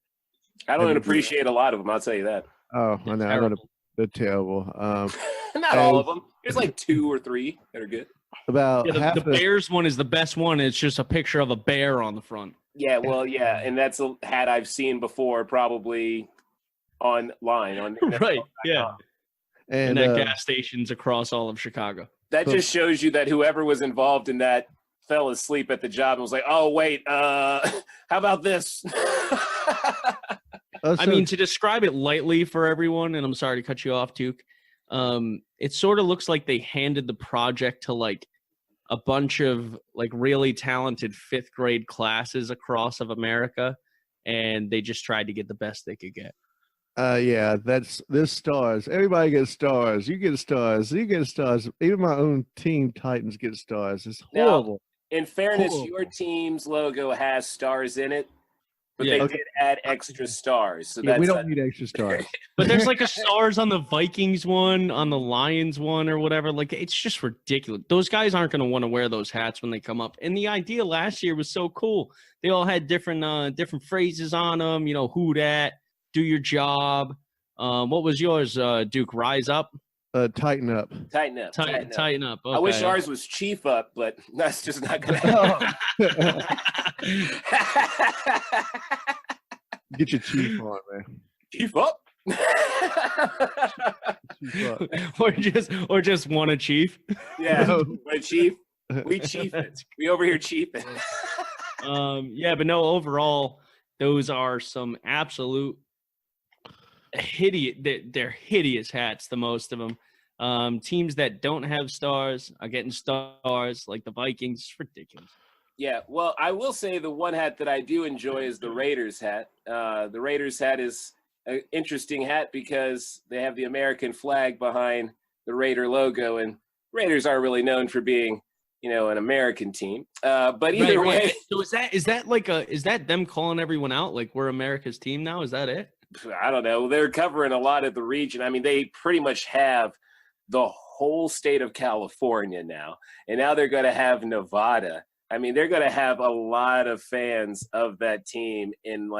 I don't appreciate a lot of them. I'll tell you that. Oh, I know. They're terrible. Not all of them. There's like 2 or 3 that are good. About the Bears one is the best one. It's just a picture of a bear on the front. Yeah, well, yeah, and that's a hat I've seen before, probably online. Right, yeah. And at gas stations across all of Chicago. That just shows you that whoever was involved in that fell asleep at the job and was like, "Oh, wait, how about this?" I mean, to describe it lightly for everyone, and I'm sorry to cut you off, Duke, it sort of looks like they handed the project to a bunch of really talented 5th grade classes across of America, and they just tried to get the best they could get. Yeah, there's stars. Everybody gets stars. You get stars. You get stars. Even my own team, Titans, get stars. It's horrible. Now, in fairness, your team's logo has stars in it, but they did add extra stars. So we don't need extra stars. But there's a stars on the Vikings one, on the Lions one, or whatever. It's just ridiculous. Those guys aren't going to want to wear those hats when they come up. And the idea last year was so cool. They all had different phrases on them. Who dat, do your job. What was yours, Duke? Rise up. Tighten up. Tighten up. Tighten up. Okay. I wish ours was chief up, but that's just not going to happen. Get your chief on, man. Chief up. Chief up. or just want a chief. Yeah, a chief. We chief it. We over here chief it. Yeah, but no, overall, those are some absolute hideous. They're hideous hats, the most of them. Teams that don't have stars are getting stars, like the Vikings. It's ridiculous. Yeah, well, I will say the one hat that I do enjoy is the Raiders hat. The Raiders hat is an interesting hat because they have the American flag behind the Raider logo, and Raiders aren't really known for being, an American team. But either way, so is that them calling everyone out like we're America's team now? Is that it? I don't know. They're covering a lot of the region. I mean, they pretty much have the whole state of California now, and now they're going to have Nevada. I mean, they're going to have a lot of fans of that team in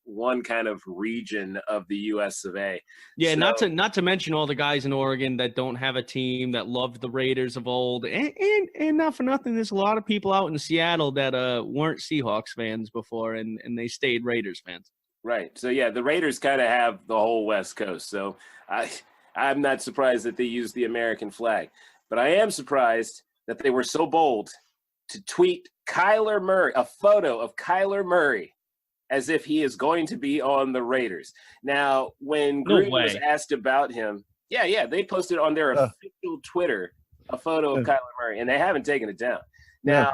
one kind of region of the U.S. of A. Yeah, so, not to mention all the guys in Oregon that don't have a team that loved the Raiders of old, and not for nothing, there's a lot of people out in Seattle that weren't Seahawks fans before, and they stayed Raiders fans. Right. So yeah, the Raiders kind of have the whole West Coast. So I'm not surprised that they used the American flag, but I am surprised that they were so bold to tweet Kyler Murray, a photo of Kyler Murray as if he is going to be on the Raiders. Now, when No Gruden was way. asked about him, they posted on their official Twitter a photo of Kyler Murray, and they haven't taken it down. Now,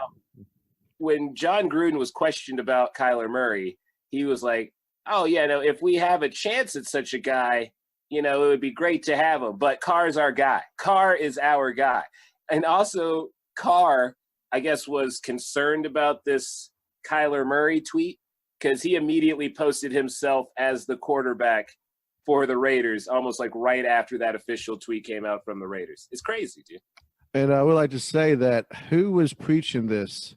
when John Gruden was questioned about Kyler Murray, he was like, oh, yeah, no, if we have a chance at such a guy, it would be great to have him. But Carr's our guy. Carr is our guy. And also, Carr, I guess, was concerned about this Kyler Murray tweet because he immediately posted himself as the quarterback for the Raiders, almost like right after that official tweet came out from the Raiders. It's crazy, dude. And I would like to say that who was preaching this?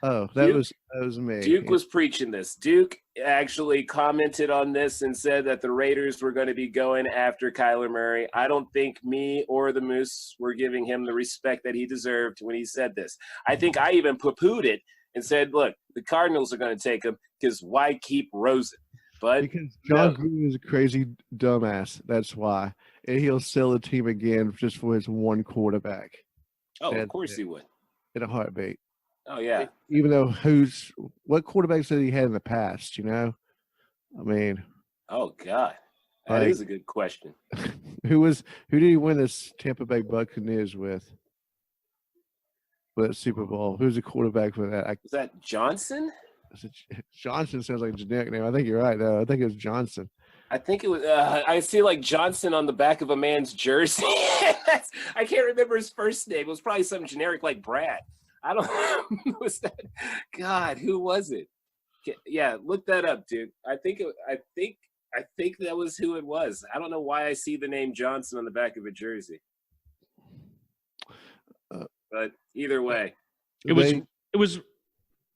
Oh, that was me. Duke was preaching this. Duke actually commented on this and said that the Raiders were going to be going after Kyler Murray. I don't think me or the Moose were giving him the respect that he deserved when he said this. I think I even poo-pooed it and said, look, the Cardinals are going to take him because why keep Rosen? But because John Gruden is a crazy dumbass. That's why. And he'll sell the team again just for his one quarterback. Oh, of course he would. In a heartbeat. Oh, yeah. Even though what quarterbacks that he had in the past, I mean. Oh, God. That is a good question. Who did he win this Tampa Bay Buccaneers with? That Super Bowl. Who's the quarterback for that? Was that Johnson? Johnson sounds like a generic name. I think you're right, though. I think it was Johnson. I think it was. I see like Johnson on the back of a man's jersey. I can't remember his first name. It was probably some generic like Brad. I don't know. Was that? God, who was it? Yeah, look that up, dude. I think that was who it was. I don't know why I see the name Johnson on the back of a jersey. But either way, it was.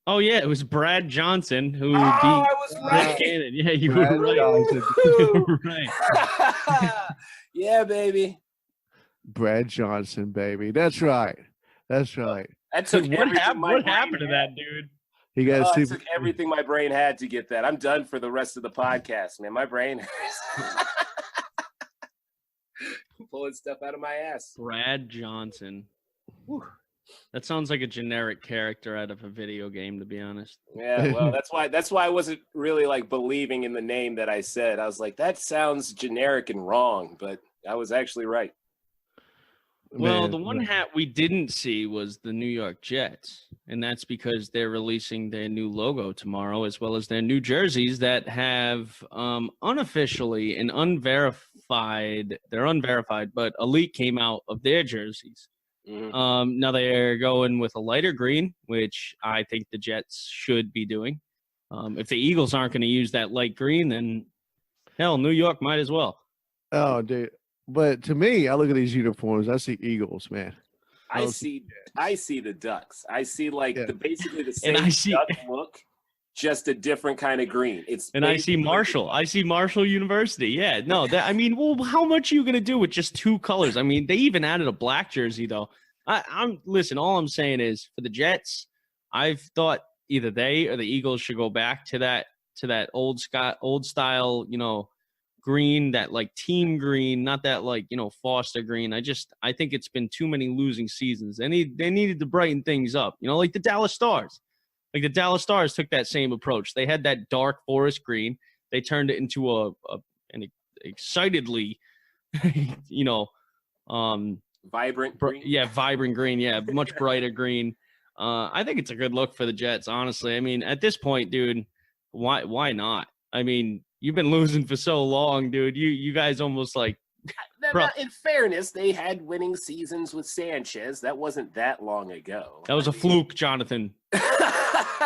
Oh yeah, it was Brad Johnson who beat I was right. Cannon. Yeah, you were right. You were right. Yeah, baby. Brad Johnson, baby. That's right. That's right. That took what happened to that dude? He got it took everything my brain had to get that. I'm done for the rest of the podcast, man. My brain hurts. Pulling stuff out of my ass. Brad Johnson. Whew. That sounds like a generic character out of a video game, to be honest. Yeah, well, that's why I wasn't really like believing in the name that I said. I was like, that sounds generic and wrong, but I was actually right. Well, the one hat we didn't see was the New York Jets, and that's because they're releasing their new logo tomorrow, as well as their new jerseys that have unofficially and unverified. They're unverified, but a leak came out of their jerseys. Mm-hmm. Now they're going with a lighter green, which I think the Jets should be doing. If the Eagles aren't going to use that light green, then hell, New York might as well. Oh, dude. But to me, I look at these uniforms. I see Eagles, man. I see the Ducks. I see basically the same Duck look, just a different kind of green. I see Marshall. I see Marshall University. Yeah, no, how much are you gonna do with just two colors? I mean, they even added a black jersey though. Listen. All I'm saying is for the Jets, I've thought either they or the Eagles should go back to that old style, green, that like team green, not that like Foster green. I think it's been too many losing seasons. They needed to brighten things up, like the Dallas Stars. Like the Dallas Stars took that same approach. They had that dark forest green. They turned it into an excitedly, vibrant green. Yeah, vibrant green. Yeah, much brighter green. I think it's a good look for the Jets, honestly. I mean, at this point, dude, why not? I mean, you've been losing for so long, dude. You guys almost like. In fairness, they had winning seasons with Sanchez. That wasn't that long ago. That was a fluke, Jonathan.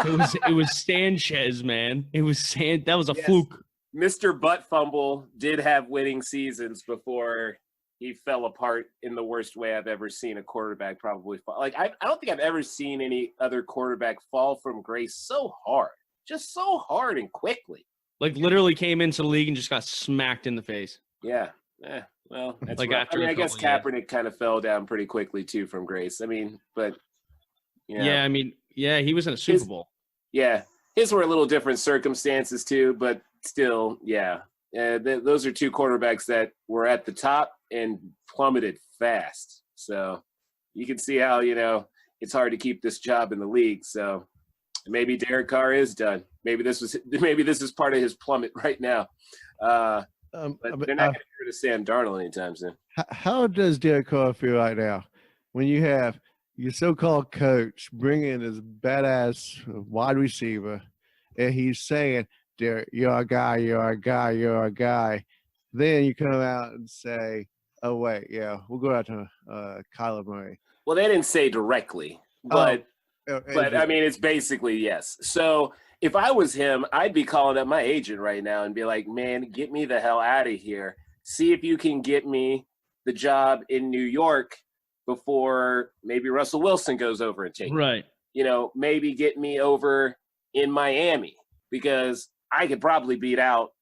It was Sanchez, man. That was a fluke. Mr. Butt Fumble did have winning seasons before he fell apart in the worst way I've ever seen a quarterback probably fall. Like I don't think I've ever seen any other quarterback fall from grace so hard. Just so hard and quickly. Like literally came into the league and just got smacked in the face. Yeah. Well, that's like rough. I guess Kaepernick kind of fell down pretty quickly too from grace. I mean, but yeah, he was in a Super Bowl. Yeah, his were a little different circumstances too, but still, yeah. Those are two quarterbacks that were at the top and plummeted fast. So you can see how it's hard to keep this job in the league. So maybe Derek Carr is done. maybe this is part of his plummet right now. But they're not going to get rid of Sam Darnold anytime soon. How does Derek Carr feel right now when you have your so-called coach bring in this badass wide receiver, and he's saying, Derek, you're a guy, you're a guy, you're a guy. Then you come out and say, oh, wait, yeah, we'll go out to Kyler Murray. Well, they didn't say directly, but I mean, it's basically yes. So if I was him, I'd be calling up my agent right now and be like, man, get me the hell out of here. See if you can get me the job in New York before maybe Russell Wilson goes over and takes it. Right. You know, maybe get me over in Miami, because I could probably beat out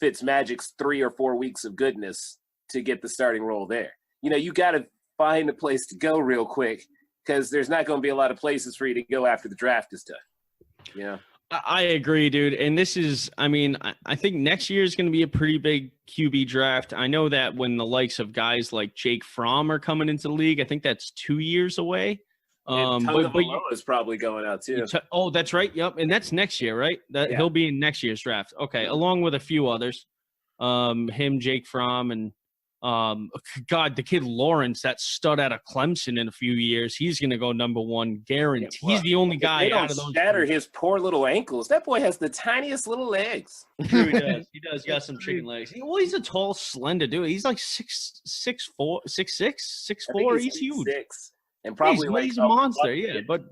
Fitzmagic's 3 or 4 weeks of goodness to get the starting role there. You know, you got to find a place to go real quick, because there's not going to be a lot of places for you to go after the draft is done. You know? I agree, dude. And this is, I mean, I think next year is going to be a pretty big QB draft. I know that when the likes of guys like Jake Fromm are coming into the league, I think that's 2 years away. But is probably going out too. Oh, that's right. Yep. And that's next year, right? He'll be in next year's draft. Okay. Along with a few others. Him, Jake Fromm, and God, the kid Lawrence, that stud out of Clemson in a few years. He's going to go number one, guaranteed. He's the only guy out of those. Shatter his poor little ankles. That boy has the tiniest little legs. True, he does. He does. He got some chicken legs. Well, he's a tall, slender dude. He's like 6'4", 6'4". He's huge. 6'6". And probably he's a monster. Yeah, but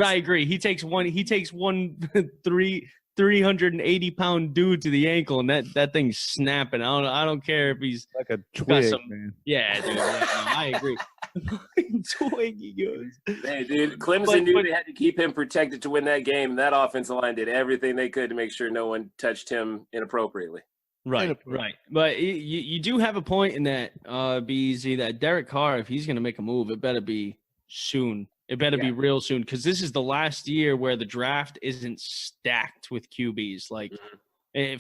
I agree. He takes one 380-pound dude to the ankle, and that thing's snapping. I don't care if he's like a twig, man. Yeah, dude. I agree. Twig, he goes. Hey, dude, Clemson knew they had to keep him protected to win that game, and that offensive line did everything they could to make sure no one touched him inappropriately. Right. But you do have a point in that, Eazy, that Derek Carr, if he's going to make a move, it better be soon. It better be real soon, because this is the last year where the draft isn't stacked with QBs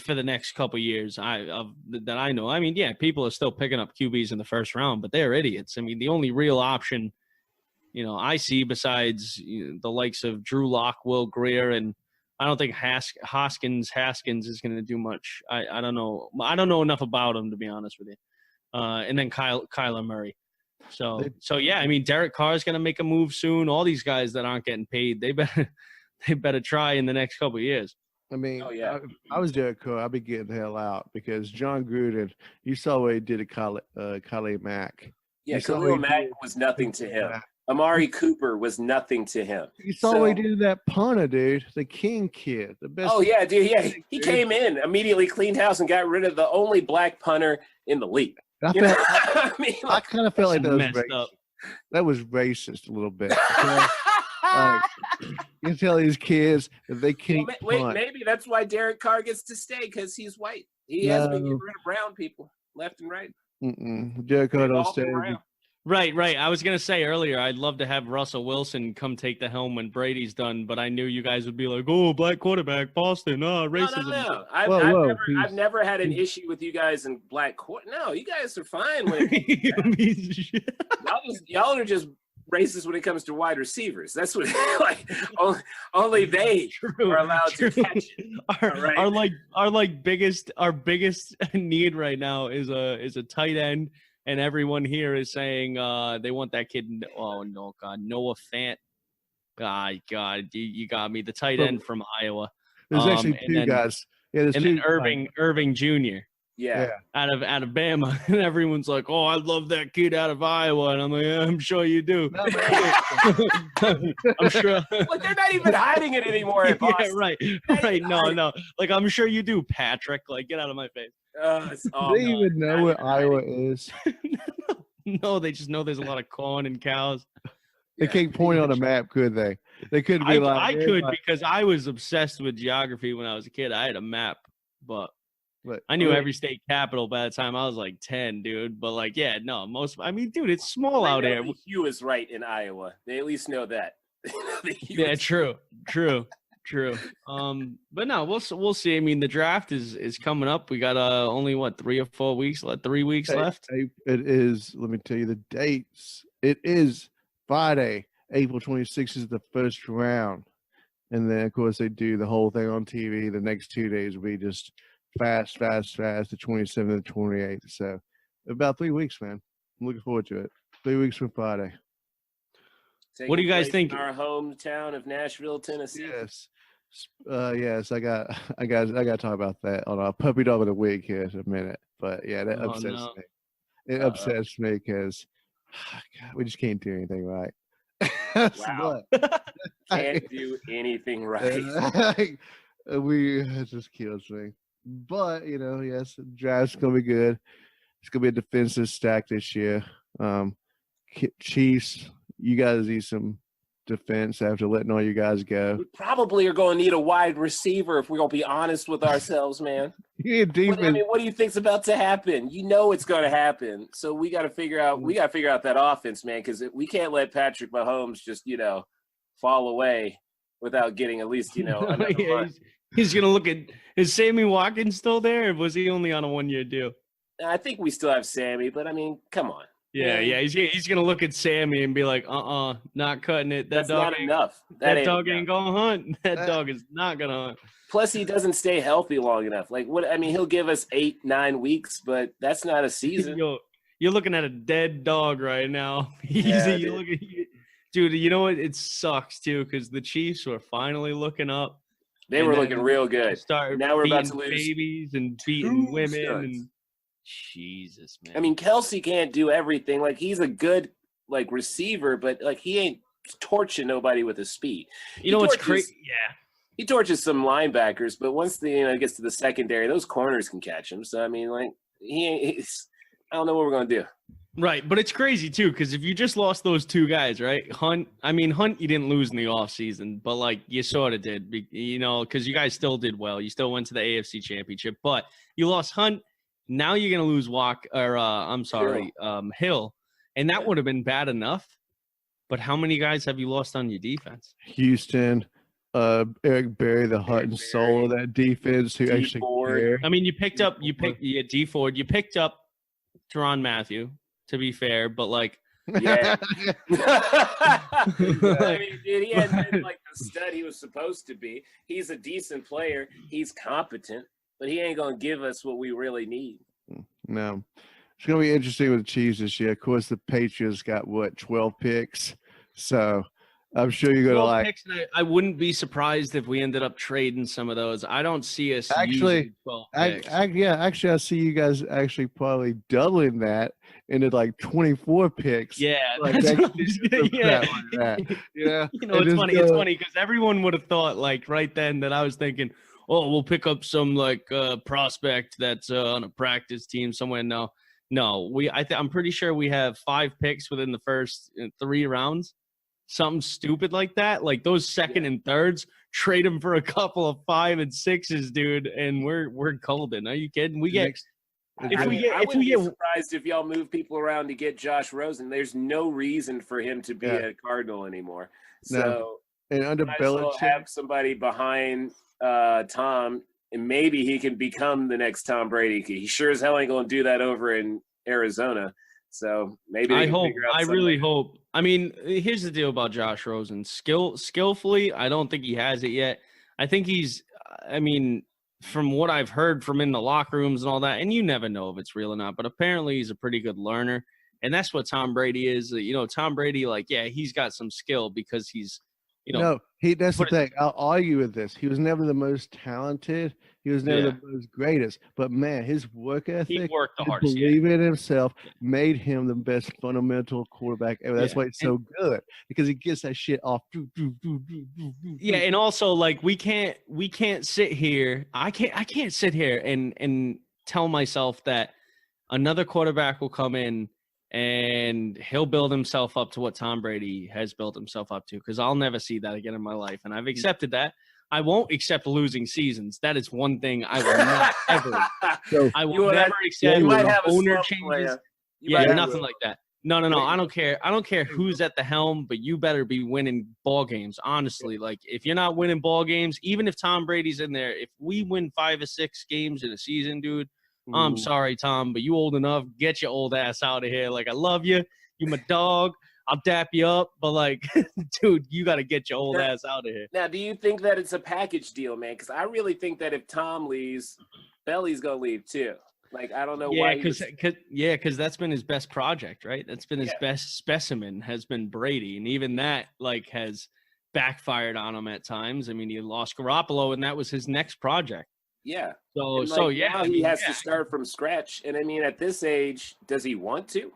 for the next couple of years that I know. I mean, yeah, people are still picking up QBs in the first round, but they're idiots. I mean, the only real option, I see besides the likes of Drew Lock, Will Grier, and I don't think Haskins is going to do much. I don't know. I don't know enough about him, to be honest with you. And then Kyler Murray. So yeah, I mean, Derek Carr is going to make a move soon. All these guys that aren't getting paid, they better try in the next couple of years. I mean, I was Derek Carr, I'd be getting the hell out, because John Gruden, you saw what he did to Khalil Mack. Yeah, Khalil Mack was nothing to him. Amari Cooper was nothing to him. You saw what he did to that punter, dude, the King kid, the best. Oh yeah, dude. Yeah, he came in, immediately cleaned house, and got rid of the only black punter in the league. I kind of felt like that was racist. That was racist a little bit. You can tell these kids that they can't. Wait, maybe that's why Derek Carr gets to stay, because he's white. He has been getting rid of brown people left and right. Derek Carr don't stay. Right. I was going to say earlier, I'd love to have Russell Wilson come take the helm when Brady's done, but I knew you guys would be like, oh, black quarterback, Boston, racism. No. I've never had an issue with you guys in black quarterback. No, you guys are fine. Y'all are just racist when it comes to wide receivers. That's what only they are allowed to catch it. Our biggest need right now is a tight end. And everyone here is saying they want that kid. Oh, no, God. Noah Fant. God, you got me. The tight end from Iowa. There's actually two guys. Yeah, there's two. Irving Jr. Yeah. Out of Bama. And everyone's like, oh, I love that kid out of Iowa. And I'm like, yeah, I'm sure you do. I'm sure. Like, they're not even hiding it anymore at Boston. Yeah, right. No. Like, I'm sure you do, Patrick. Like, get out of my face. Do they even know what Iowa is? No, they just know there's a lot of corn and cows. They can't point on a map, could they? They could be I could, because I was obsessed with geography when I was a kid. I had a map, but I knew every state capital by the time I was like 10, dude. But dude, it's small out here. Hugh is right in Iowa. They at least know that. Yeah, true. But no, we'll see. I mean, the draft is coming up. We got only 3 or 4 weeks left. 3 weeks left. It is. Let me tell you the dates. It is Friday, April 26th is the first round. And then, of course, they do the whole thing on TV. The next 2 days will be just fast, the 27th and 28th. So about 3 weeks, man. I'm looking forward to it. 3 weeks from Friday. What do you guys think? In our hometown of Nashville, Tennessee. Yes. Yes, I got to talk about that on our puppy dog of the week here in a minute. But yeah, that upsets me. It upsets me because we just can't do anything right. Wow. Can't do anything right. It just kills me. But yes, the draft's gonna be good. It's gonna be a defensive stack this year. Chiefs, you guys need some defense after letting all you guys go. We probably are going to need a wide receiver if we're going to be honest with ourselves, man. What do you think's about to happen? You know it's going to happen. So we got to figure out that offense, man, because we can't let Patrick Mahomes just, fall away without getting at least, another month. He's going to look at – is Sammy Watkins still there, or was he only on a one-year deal? I think we still have Sammy, but, I mean, come on. Yeah. He's gonna look at Sammy and be like, not cutting it. That's not enough. That dog ain't gonna hunt. That dog is not gonna hunt. Plus, he doesn't stay healthy long enough. He'll give us 8-9 weeks, but that's not a season. You're looking at a dead dog right now. Yeah, dude, you know what? It sucks too because the Chiefs were finally looking up. They were looking real good. Now we're about to lose babies and beating women and. Jesus, man. I mean, Kelsey can't do everything. He's a good, receiver, but, he ain't torching nobody with his speed. You know what's crazy? Yeah. He torches some linebackers, but once it gets to the secondary, those corners can catch him. So, I mean, I don't know what we're going to do. Right, but it's crazy, too, because if you just lost those two guys, right? Hunt, you didn't lose in the offseason, but, you sort of did, because you guys still did well. You still went to the AFC Championship, but you lost Hunt. Now you're going to lose Hill. And that would have been bad enough. But how many guys have you lost on your defense? Houston, Eric Berry, the heart and soul of that defense. Who actually care. I mean, you picked up D Ford. You picked up Teron Matthew, to be fair. But, yeah. I mean, dude, he hasn't been the stud he was supposed to be. He's a decent player. He's competent. But he ain't going to give us what we really need. No. It's going to be interesting with the Chiefs this year. Of course, the Patriots got, 12 picks? So I'm sure you're going to picks, I wouldn't be surprised if we ended up trading some of those. I don't see us using 12 picks. Actually, I see you guys actually probably doubling that into 24 picks. Yeah. It's funny. It's funny because everyone would have thought right then that I was thinking – we'll pick up some prospect that's on a practice team somewhere. No. I'm pretty sure we have 5 picks within the first 3 rounds. Something stupid like that. Those second and thirds, trade them for a couple of 5 and 6s, dude. And we're golden. Are you kidding? I wouldn't be surprised if y'all move people around to get Josh Rosen. There's no reason for him to be a Cardinal anymore. So and under Belichick, have somebody behind Tom, and maybe he can become the next Tom Brady. He sure as hell ain't going to do that over in Arizona. So maybe I really hope. I mean, here's the deal about Josh Rosen. Skillfully, I don't think he has it yet. I think he's. I mean, from what I've heard from in the locker rooms and all that, and you never know if it's real or not, but apparently he's a pretty good learner, and that's what Tom Brady is. Tom Brady, he's got some skill because he's. That's the thing. I'll argue with this. He was never the most talented. He was never the most greatest. But man, his work ethic, he worked the hardest. Believing in himself made him the best fundamental quarterback ever. That's why he's so good because he gets that shit off. Yeah, and also we can't sit here. I can't sit here and tell myself that another quarterback will come in and he'll build himself up to what Tom Brady has built himself up to, because I'll never see that again in my life. And I've accepted that. I won't accept losing seasons. That is one thing I will not ever. I will never accept owner changes. Nothing like that. No. I don't care. I don't care who's at the helm, but you better be winning ball games. Honestly, if you're not winning ball games, even if Tom Brady's in there, if we win 5 or 6 games in a season, dude, I'm sorry, Tom, but you old enough. Get your old ass out of here. I love you. You my dog. I'll dap you up, but like, dude, you got to get your old ass out of here. Now, do you think that it's a package deal, man? Because I really think that if Tom leaves, Belly's gonna leave too. Like, I don't know why. Because that's been his best project, right? That's been his best specimen, has been Brady, and even that like has backfired on him at times. I mean, he lost Garoppolo, and that was his next project. Yeah. So, and like, now he has to start from scratch, and I mean, at this age, does he want to?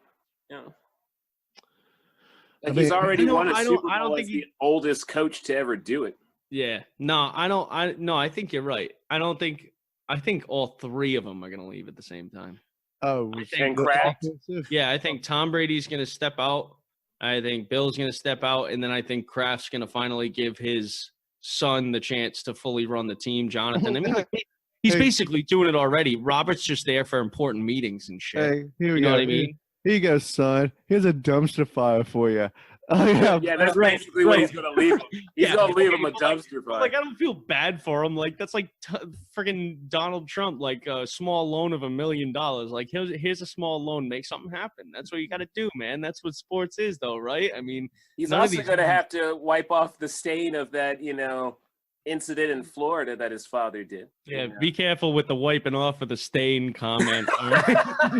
No. Like, he's already won a Super Bowl. I don't think he's the oldest coach to ever do it. Yeah. No, I don't. I think you're right. I think all three of them are going to leave at the same time. Oh, and Kraft. Yeah, I think Tom Brady's going to step out. I think Bill's going to step out, and then I think Kraft's going to finally give his son the chance to fully run the team. Jonathan, I mean, he's basically doing it already. Robert's just there for important meetings and shit. Hey, here we you know go. what I mean? Here you go, son. Here's a dumpster fire for you. Yeah, that's basically what he's going to leave him. He's going to leave him a dumpster fire. Like, I don't feel bad for him. Like, that's like freaking Donald Trump, like a small loan of $1 million. Like, here's a small loan. Make something happen. That's what you got to do, man. That's what sports is, though, right? I mean, he's also going to have to wipe off the stain of that, incident in Florida that his father did. Yeah, be careful with the wiping off of the stain comment. I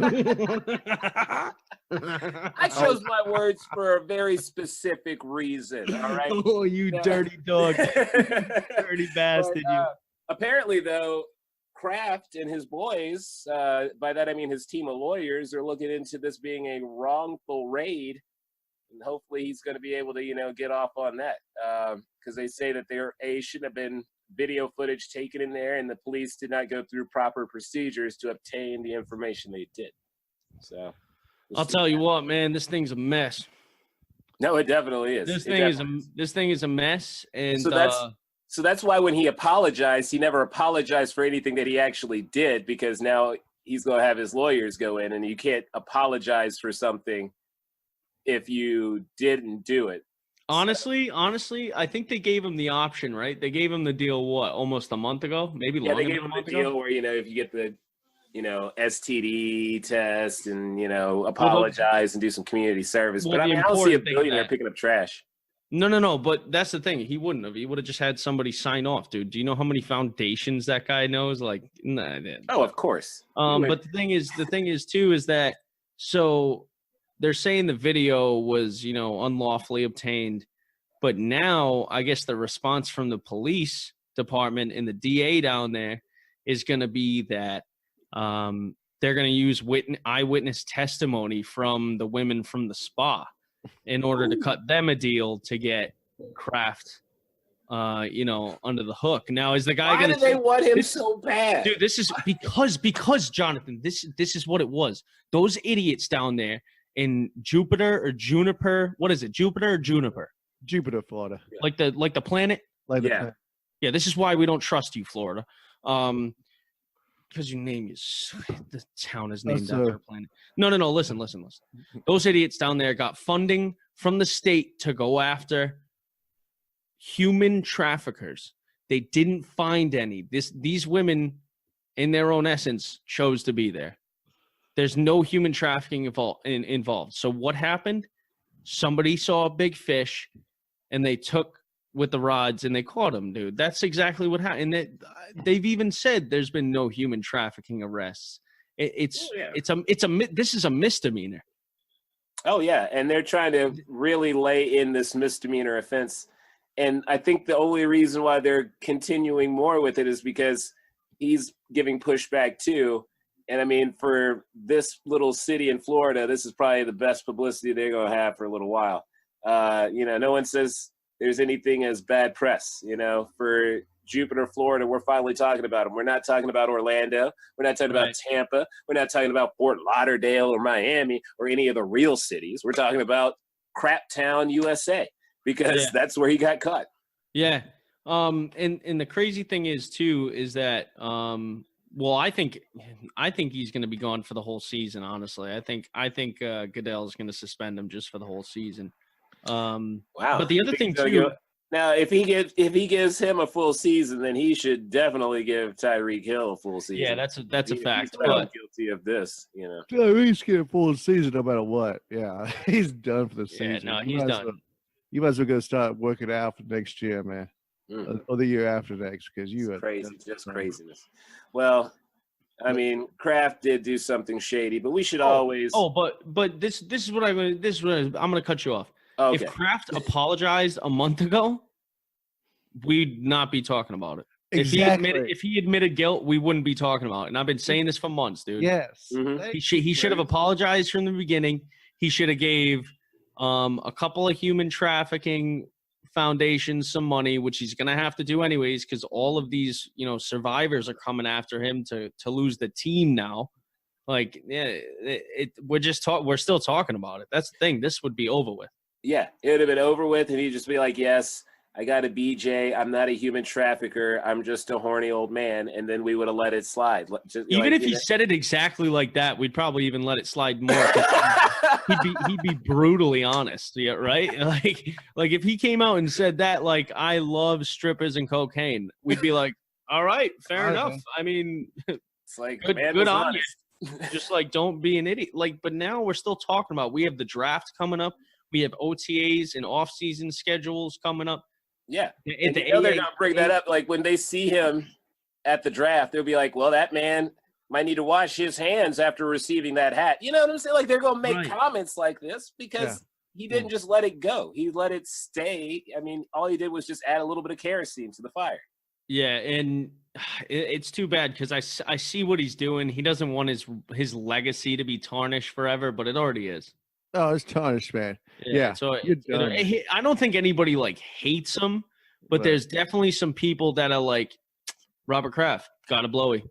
chose my words for a very specific reason. All right. Oh, you dirty dog. Dirty bastard. But, apparently, though, Kraft and his boys, by that I mean his team of lawyers, are looking into this being a wrongful raid. And hopefully he's going to be able to, get off on that. Because they say that there shouldn't have been video footage taken in there, and the police did not go through proper procedures to obtain the information they did. So I'll tell you what, man, this thing's a mess. No, it definitely is. This thing is a mess, and so that's why when he apologized, he never apologized for anything that he actually did, because now he's going to have his lawyers go in, and you can't apologize for something if you didn't do it. Honestly, I think they gave him the option, right? They gave him the deal, almost a month ago? Maybe longer. Yeah, they gave him the deal where, if you get the, STD test and, apologize and do some community service. But I mean, I don't see a billionaire picking up trash. No. But that's the thing. He wouldn't have. He would have just had somebody sign off, dude. Do you know how many foundations that guy knows? Like, nah. Oh, of course. But the thing is too, is that so they're saying the video was, unlawfully obtained, but now I guess the response from the police department and the DA down there is going to be that they're going to use eyewitness testimony from the women from the spa in order to cut them a deal to get Kraft, under the hook. Now, is the guy going to? Why do they want him so bad, dude? This is because Jonathan. This is what it was. Those idiots down there in Jupiter or Juniper. What is it? Jupiter or Juniper? Jupiter, Florida. Like the planet? Planet. Yeah, this is why we don't trust you, Florida. Because your name is the town is named after a planet. No. Listen. Those idiots down there got funding from the state to go after human traffickers. They didn't find any. These women, in their own essence, chose to be there. There's no human trafficking involved. So what happened? Somebody saw a big fish, and they took with the rods, and they caught him, dude. That's exactly what happened. And they've even said there's been no human trafficking arrests. This is a misdemeanor. Oh, yeah, and they're trying to really lay in this misdemeanor offense. And I think the only reason why they're continuing more with it is because he's giving pushback too. And I mean, for this little city in Florida, this is probably the best publicity they're going to have for a little while. No one says there's anything as bad press, for Jupiter, Florida. We're finally talking about them. We're not talking about Orlando. We're not talking about Tampa. We're not talking about Fort Lauderdale or Miami or any of the real cities. We're talking about Crap Town, USA, because that's where he got caught. Yeah. And the crazy thing is too, is that, I think he's going to be gone for the whole season. Honestly, I think Goodell is going to suspend him just for the whole season. Wow. But the other thing too. Now, if he gives him a full season, then he should definitely give Tyreek Hill a full season. Yeah, that's a fact. He's found guilty of this, you know. Tyreek's getting a full season no matter what. Yeah, he's done for the season. Yeah, no, he's done. You might as well go start working out for next year, man, or the year after next, because you are crazy, just craziness. Well, I mean, Kraft did do something shady, but we should always. Oh, but this is what I'm gonna cut you off. Okay. If Kraft apologized a month ago, we'd not be talking about it. Exactly. If he admitted guilt, we wouldn't be talking about it. And I've been saying this for months, dude. Yes. He should have apologized from the beginning. He should have gave a couple of human trafficking foundations some money, which he's going to have to do anyways, because all of these, survivors are coming after him to lose the team now. Like, yeah, we're still talking about it. That's the thing. This would be over with. Yeah, it would have been over with, and he'd just be like, yes, I got a BJ. I'm not a human trafficker. I'm just a horny old man. And then we would have let it slide. Even if he said it exactly like that, we'd probably even let it slide more. He'd be brutally honest. Yeah, right? Like if he came out and said that, like, I love strippers and cocaine, we'd be like, all right, fair enough. I mean, it's like, good on you. Just like, don't be an idiot. Like, but now we're still talking about, we have the draft coming up. We have OTAs and off-season schedules coming up. Yeah, and they're going to bring that up. Like, when they see him at the draft, they'll be like, well, that man might need to wash his hands after receiving that hat. You know what I'm saying? Like, they're going to make comments like this because he didn't just let it go. He let it stay. I mean, all he did was just add a little bit of kerosene to the fire. Yeah, and it's too bad because I see what he's doing. He doesn't want his legacy to be tarnished forever, but it already is. Oh, it's tarnished, man. Yeah. So I don't think anybody like hates him, but there's definitely some people that are like, Robert Kraft got a blowy.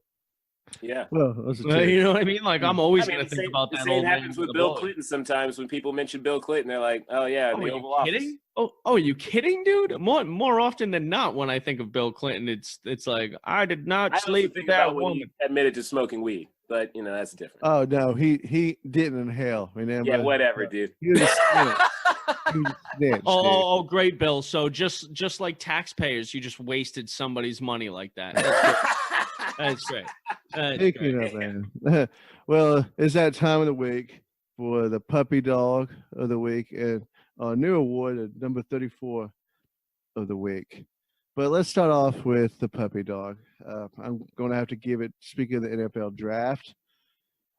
Yeah. Well, you know what I mean? Like, I'm always going to think about that. The same happens with Bill Clinton sometimes. When people mention Bill Clinton, they're like, oh, yeah, the Oval Office. Kidding? Oh, are you kidding, dude? More often than not, when I think of Bill Clinton, it's like, I did not sleep with that woman. He admitted to smoking weed, but, that's different. Oh, no, he didn't inhale. Yeah, whatever, dude. He was a snitch. Oh, great, Bill. So just like taxpayers, you just wasted somebody's money like that. That's great. Speaking of, man. Well, it's that time of the week for the puppy dog of the week and our new award, number 34 of the week. But let's start off with the puppy dog. I'm going to have to give it, speaking of the NFL draft,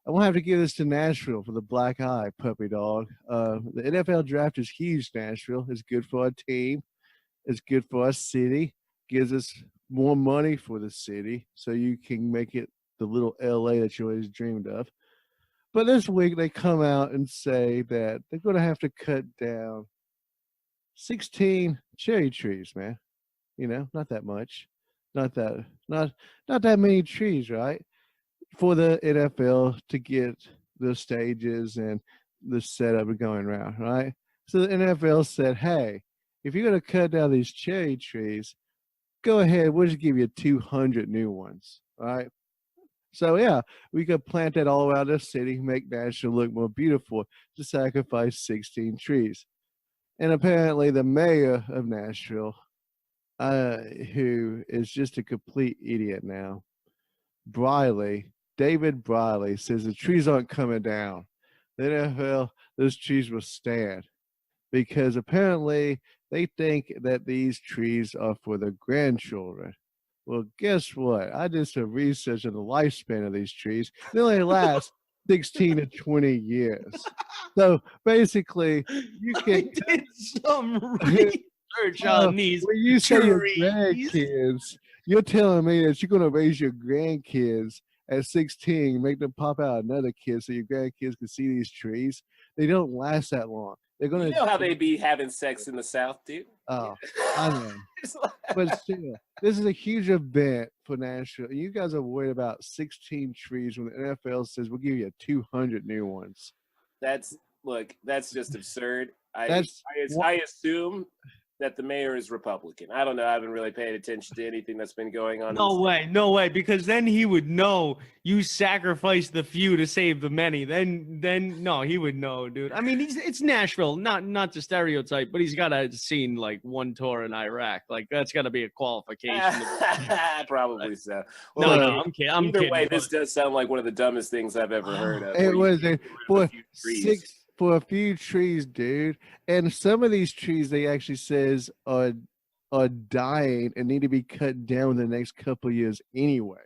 I'm going to have to give this to Nashville for the black eye puppy dog. The NFL draft is huge, Nashville. It's good for our team. It's good for our city. Gives us more money for the city so you can make it the little LA that you always dreamed of. But this week they come out and say that they're going to have to cut down 16 cherry trees, man. Not that much. Not that many trees, right? For the NFL to get the stages and the setup going around, right? So the NFL said, hey, if you're going to cut down these cherry trees, go ahead, we'll just give you 200 new ones, all right? So, yeah, we could plant that all around the city, make Nashville look more beautiful, to sacrifice 16 trees. And apparently the mayor of Nashville, who is just a complete idiot now, David Briley, says the trees aren't coming down. The NFL, those trees will stand. Because apparently they think that these trees are for the grandchildren. Well, guess what? I did some research on the lifespan of these trees. They only last 16 to 20 years. So basically, you can did some research on these when you say your trees. grandkids, you're telling me that you're going to raise your grandkids at 16, make them pop out another kid so your grandkids can see these trees. They don't last that long. They're gonna. You know how they be having sex in the South, dude? Oh, I know. But still, this is a huge event for Nashville. You guys are worried about 16 trees when the NFL says we'll give you 200 new ones. That's just absurd. I assume that the mayor is Republican. I don't know. I haven't really paid attention to anything that's been going on. No way, because then he would know you sacrificed the few to save the many. Then no, he would know, dude. I mean, it's Nashville, not to stereotype, but he's got to have seen like one tour in Iraq. Like that's got to be a qualification. Probably so. Well, no, I'm kidding. Either way, this does sound like one of the dumbest things I've ever heard of. It was for a few trees, dude. And some of these trees, they actually says are dying and need to be cut down in the next couple of years anyway.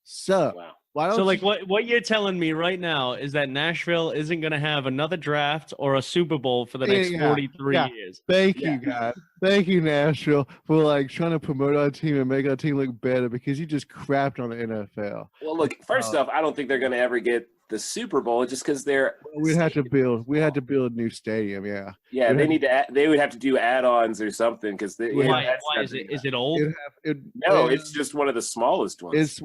So, why don't what you're telling me right now is that Nashville isn't going to have another draft or a Super Bowl for the next 43 years. Thank you, guys. Thank you, Nashville, for like trying to promote our team and make our team look better because you just crapped on the NFL. Well, look, first off, I don't think they're going to ever get the Super Bowl just because they're. We had to build a new stadium. Yeah. Yeah, they would have to do add-ons or something because why is it? Is it old? No, it's just one of the smallest ones. It's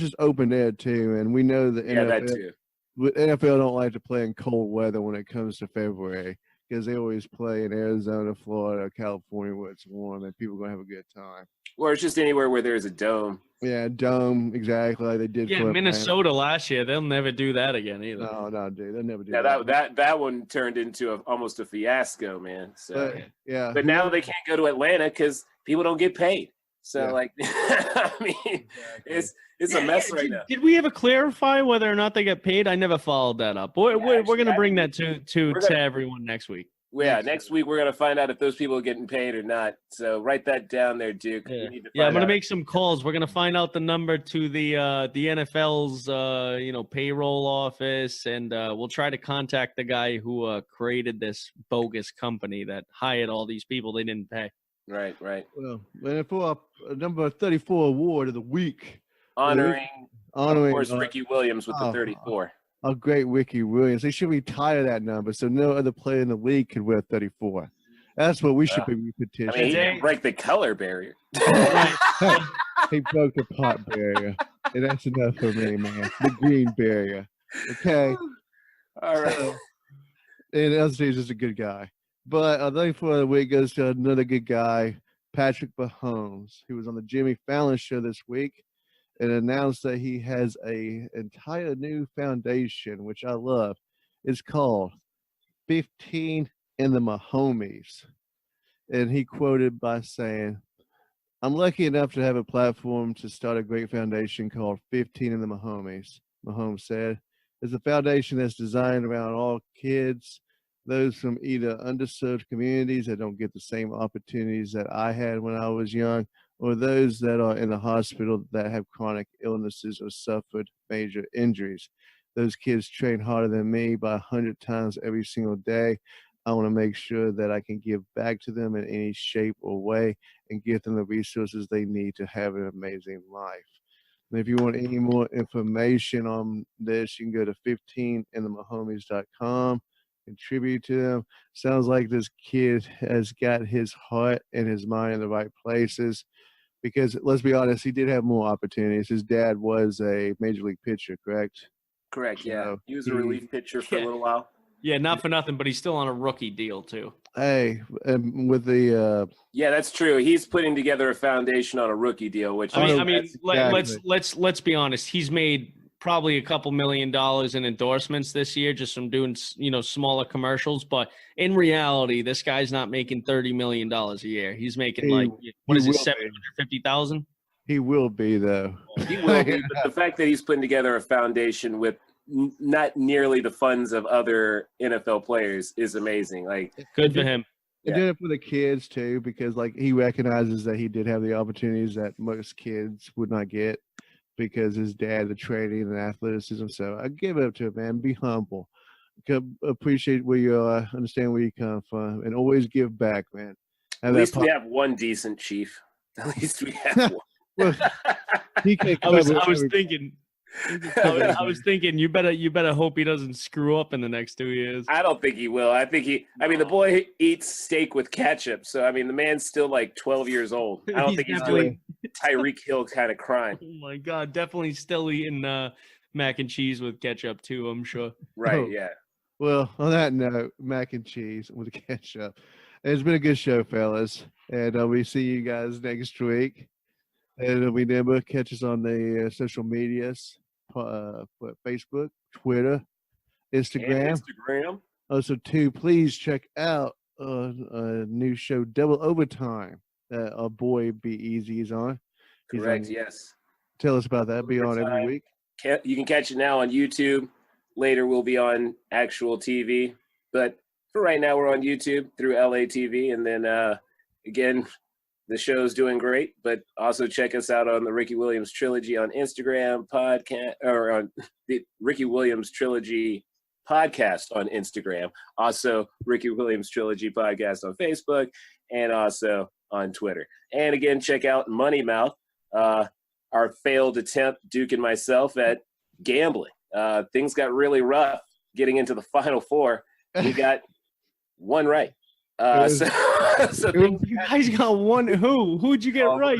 just open air too, and we know the NFL. That too. NFL don't like to play in cold weather when it comes to February because they always play in Arizona, Florida, California where it's warm and people are gonna have a good time. Or it's just anywhere where there's a dome. Yeah, dome, exactly like they did. Yeah, Minnesota last year. They'll never do that again either. No, dude, they'll never do that. That one turned into almost a fiasco, man. So but now they can't go to Atlanta because people don't get paid. So I mean, it's a mess right now. Did we ever clarify whether or not they get paid? I never followed that up. We're going to bring that to everyone next week. Yeah, next week we're going to find out if those people are getting paid or not. So write that down there, Duke. I'm going to make some calls. We're going to find out the number to the NFL's payroll office, and we'll try to contact the guy who created this bogus company that hired all these people they didn't pay. Right. Well, and for our number 34 award of the week, honoring of course, Ricky Williams with the 34. A great Ricky Williams. They should retire that number so no other player in the league could wear 34. That's what we should be petitioning. I mean, he didn't break the color barrier. He broke the pot barrier. And that's enough for me, man. The green barrier. Okay. All right. So, and LC is just a good guy. But I think for the week goes to another good guy, Patrick Mahomes, who was on the Jimmy Fallon show this week and announced that he has a entire new foundation, which I love. It's called 15 in the Mahomies. And he quoted by saying, "I'm lucky enough to have a platform to start a great foundation called 15 in the Mahomies." Mahomes said, "It's a foundation that's designed around all kids, those from either underserved communities that don't get the same opportunities that I had when I was young, or those that are in the hospital that have chronic illnesses or suffered major injuries. Those kids train harder than me by 100 times every single day. I want to make sure that I can give back to them in any shape or way and give them the resources they need to have an amazing life." And if you want any more information on this, you can go to 15inthemahomies.com. Contribute to them. Sounds like this kid has got his heart and his mind in the right places, because let's be honest, he did have more opportunities. His dad was a major league pitcher, correct? Correct, yeah. He was a relief pitcher for a little while. Yeah, not for nothing, but he's still on a rookie deal too. Hey, with the yeah, that's true. He's putting together a foundation on a rookie deal, which I mean, let's be honest. He's made probably a couple $1 million in endorsements this year just from doing smaller commercials. But in reality, this guy's not making $30 million a year. He's making $750,000. He will be though. He will be, but the fact that he's putting together a foundation with not nearly the funds of other NFL players is amazing. Like, good for him. He did it for the kids too, because like he recognizes that he did have the opportunities that most kids would not get, because his dad, the training and athleticism. So I give it up to him, man. Be humble. Appreciate where you are, understand where you come from, and always give back, man. At least we have one decent chief. At least we have one. Well, he can't I was thinking you better hope he doesn't screw up in the next 2 years. I don't think he will. I mean, the boy eats steak with ketchup. So, I mean, the man's still like 12 years old. I don't think he's doing Tyreek Hill kind of crime. Oh, my God. Definitely still eating mac and cheese with ketchup, too, I'm sure. Right, yeah. Well, on that note, mac and cheese with ketchup. It's been a good show, fellas. And we see you guys next week. And remember, catch us on the social medias, Facebook, Twitter, Instagram. Also, too, please check out a new show, Double Overtime, that our boy Be Easy is on. Correct, yes. Tell us about that. Be on every week. You can catch it now on YouTube. Later, we'll be on actual TV. But for right now, we're on YouTube through LA TV. And then, again, the show's doing great. But also check us out on the Ricky Williams Trilogy on Instagram, podcast, or on the Ricky Williams Trilogy podcast on Instagram. Also, Ricky Williams Trilogy podcast on Facebook, and also on Twitter. And again, check out Money Mouth, our failed attempt, Duke and myself, at gambling. Things got really rough getting into the Final Four. We got one right. So you guys got one. Who'd you get right?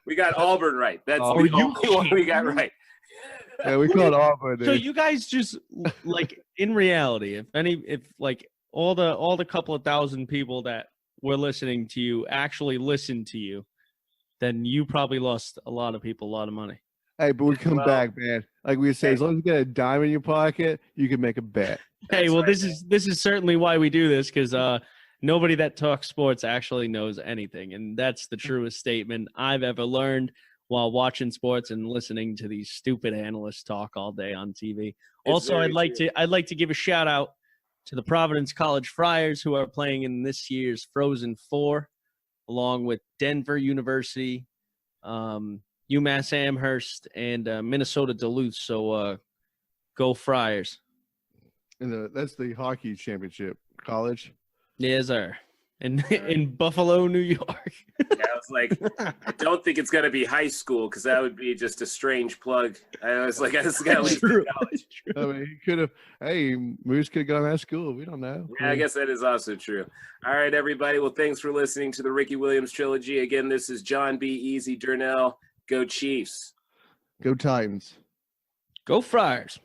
We got Auburn right. That's the only one we got right. Yeah, we called Auburn. So you guys just like in reality, if like all the couple of thousand people that were listening to you actually listened to you, then you probably lost a lot of people a lot of money. Hey, but we come back, man. Like we say, as long as you get a dime in your pocket, you can make a bet. Hey, well, this is certainly why we do this, because nobody that talks sports actually knows anything, and that's the truest statement I've ever learned while watching sports and listening to these stupid analysts talk all day on TV. Also, I'd like to give a shout out to the Providence College Friars, who are playing in this year's Frozen Four, along with Denver University, UMass Amherst, and Minnesota Duluth. So go Friars. And that's the hockey championship college. Yes, sir. In Buffalo, New York. Yeah, I was like, I don't think it's going to be high school, because that would be just a strange plug. I was like, I just got to leave college. I mean, he could have. Hey, Moose could have gone to that school. We don't know. Yeah, I guess that is also true. All right, everybody. Well, thanks for listening to the Ricky Williams Trilogy. Again, this is John B. Eazy, Durnell. Go Chiefs. Go Titans. Go Friars.